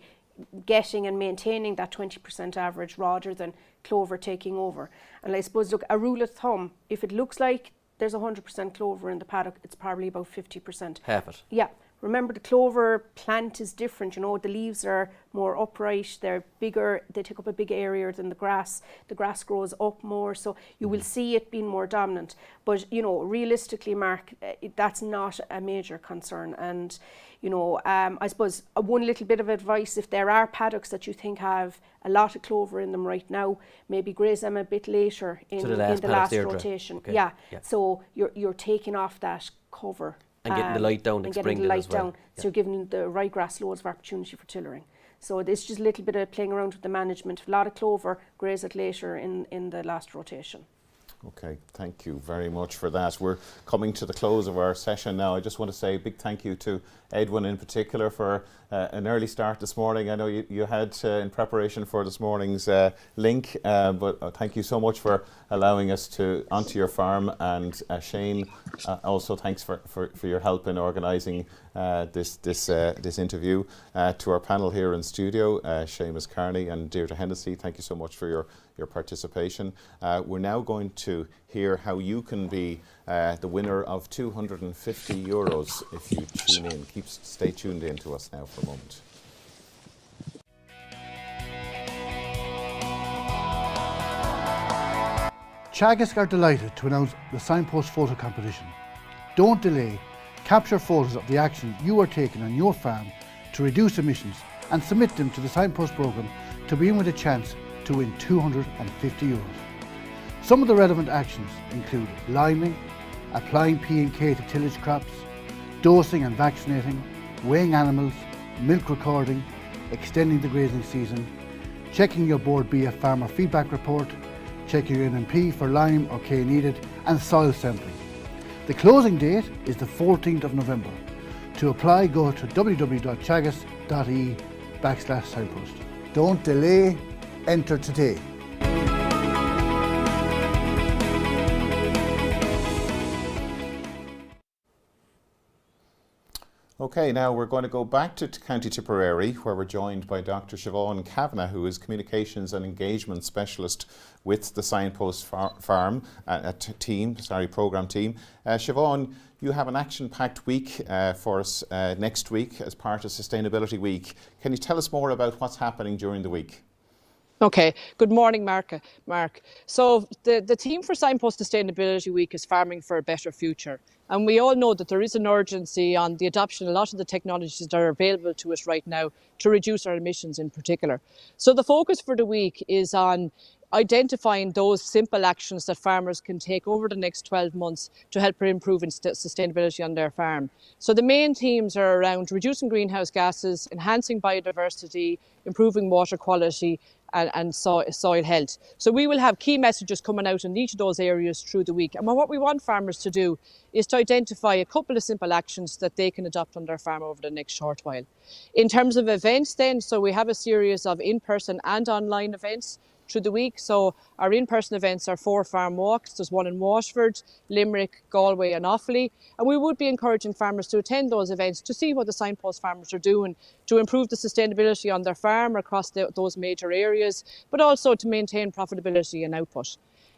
getting and maintaining that 20% average rather than clover taking over. And I suppose, look, a rule of thumb, if it looks like there's 100% clover in the paddock, it's probably about 50%. Half it. Yeah. Remember, the clover plant is different. The leaves are more upright, they're bigger, they take up a big area than the grass. The grass grows up more, so you will see it being more dominant. But, realistically, Mark, that's not a major concern. And, I suppose one little bit of advice, if there are paddocks that you think have a lot of clover in them right now, maybe graze them a bit later in the last rotation. Okay. Yeah, so you're taking off that cover. And getting the light down and in getting spring the light as well. down. So you're giving the ryegrass loads of opportunity for tillering. So it's just a little bit of playing around with the management. A lot of clover, graze it later in the last rotation. Okay, thank you very much for that. We're coming to the close of our session now. I just want to say a big thank you to Edwin in particular for an early start this morning. I know you had in preparation for this morning's link, but thank you so much for allowing us onto your farm. And Shane, also thanks for your help in organising this interview. To our panel here in studio, Seamus Carney and Deirdre Hennessy, thank you so much for your participation. We're now going to hear how you can be the winner of €250 if you tune in. Stay tuned in to us now for a moment. Teagasc are delighted to announce the Signpost Photo Competition. Don't delay. Capture photos of the action you are taking on your farm to reduce emissions and submit them to the Signpost programme to be in with a chance to win €250. Some of the relevant actions include liming, applying P&K to tillage crops, dosing and vaccinating, weighing animals, milk recording, extending the grazing season, checking your board BF farmer feedback report, checking your NMP for lime or K needed, and soil sampling. The closing date is the 14th of November. To apply, go to www.teagasc.ie/signpost. Don't delay, enter today. Okay, now we're going to go back to County Tipperary, where we're joined by Dr. Siobhan Kavanagh, who is Communications and Engagement Specialist with the Signpost Programme team. Siobhan, you have an action-packed week for us next week as part of Sustainability Week. Can you tell us more about what's happening during the week? Okay, good morning, Mark. So the theme for Signpost Sustainability Week is Farming for a Better Future. And we all know that there is an urgency on the adoption of a lot of the technologies that are available to us right now to reduce our emissions in particular. So the focus for the week is on identifying those simple actions that farmers can take over the next 12 months to help improve sustainability on their farm. So the main themes are around reducing greenhouse gases, enhancing biodiversity, improving water quality, and soil health. So we will have key messages coming out in each of those areas through the week. And what we want farmers to do is to identify a couple of simple actions that they can adopt on their farm over the next short while. In terms of events then, so we have a series of in-person and online events through the week. So our in-person events are 4 farm walks. There's one in Washford, Limerick, Galway and Offaly. And we would be encouraging farmers to attend those events to see what the Signpost farmers are doing to improve the sustainability on their farm across those major areas, but also to maintain profitability and output.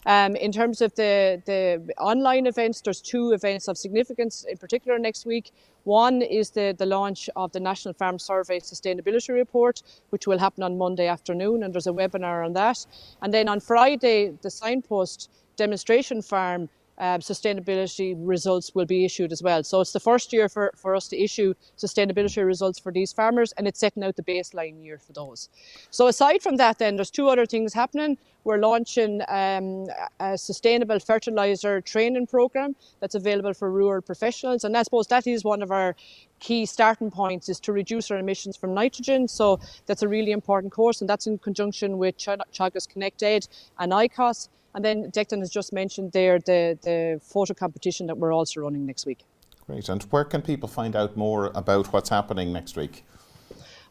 In terms of the online events, there's 2 events of significance in particular next week. One is the launch of the National Farm Survey Sustainability Report, which will happen on Monday afternoon, and there's a webinar on that. And then on Friday, the Signpost demonstration farm sustainability results will be issued as well. So it's the first year for us to issue sustainability results for these farmers, and it's setting out the baseline year for those. So aside from that, then there's two other things happening. We're launching a sustainable fertiliser training programme that's available for rural professionals, and I suppose that is one of our key starting points, is to reduce our emissions from nitrogen. So that's a really important course, and that's in conjunction with Teagasc Connect Ed and ICOS. And then Declan has just mentioned there the photo competition that we're also running next week. Great. And where can people find out more about what's happening next week?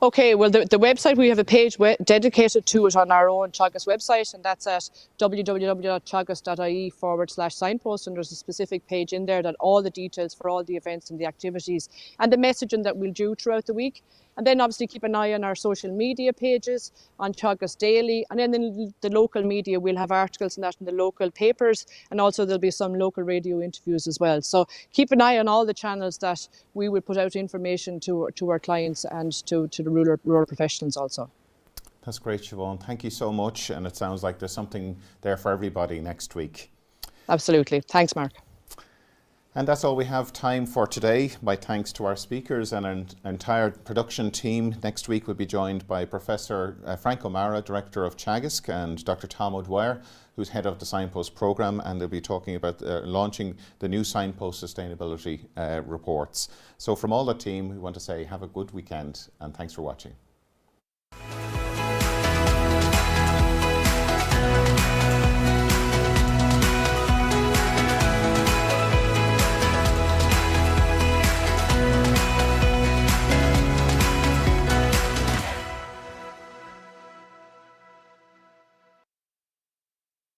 Okay, well, the website, we have a page dedicated to it on our own Teagasc website, and that's at www.teagasc.ie/signpost, and there's a specific page in there that all the details for all the events and the activities and the messaging that we'll do throughout the week. And then obviously keep an eye on our social media pages, on Teagasc Daily, and then in the local media we'll have articles and that in the local papers, and also there'll be some local radio interviews as well. So keep an eye on all the channels that we will put out information to our clients and to the rural professionals also. That's great, Siobhan. Thank you so much, and it sounds like there's something there for everybody next week. Absolutely. Thanks, Mark. And that's all we have time for today. My thanks to our speakers and our entire production team. Next week we'll be joined by Professor Frank O'Mara, Director of Teagasc, and Dr. Tom O'Dwyer, who's Head of the Signpost Programme, and they'll be talking about launching the new Signpost Sustainability reports. So from all the team, we want to say have a good weekend, and thanks for watching.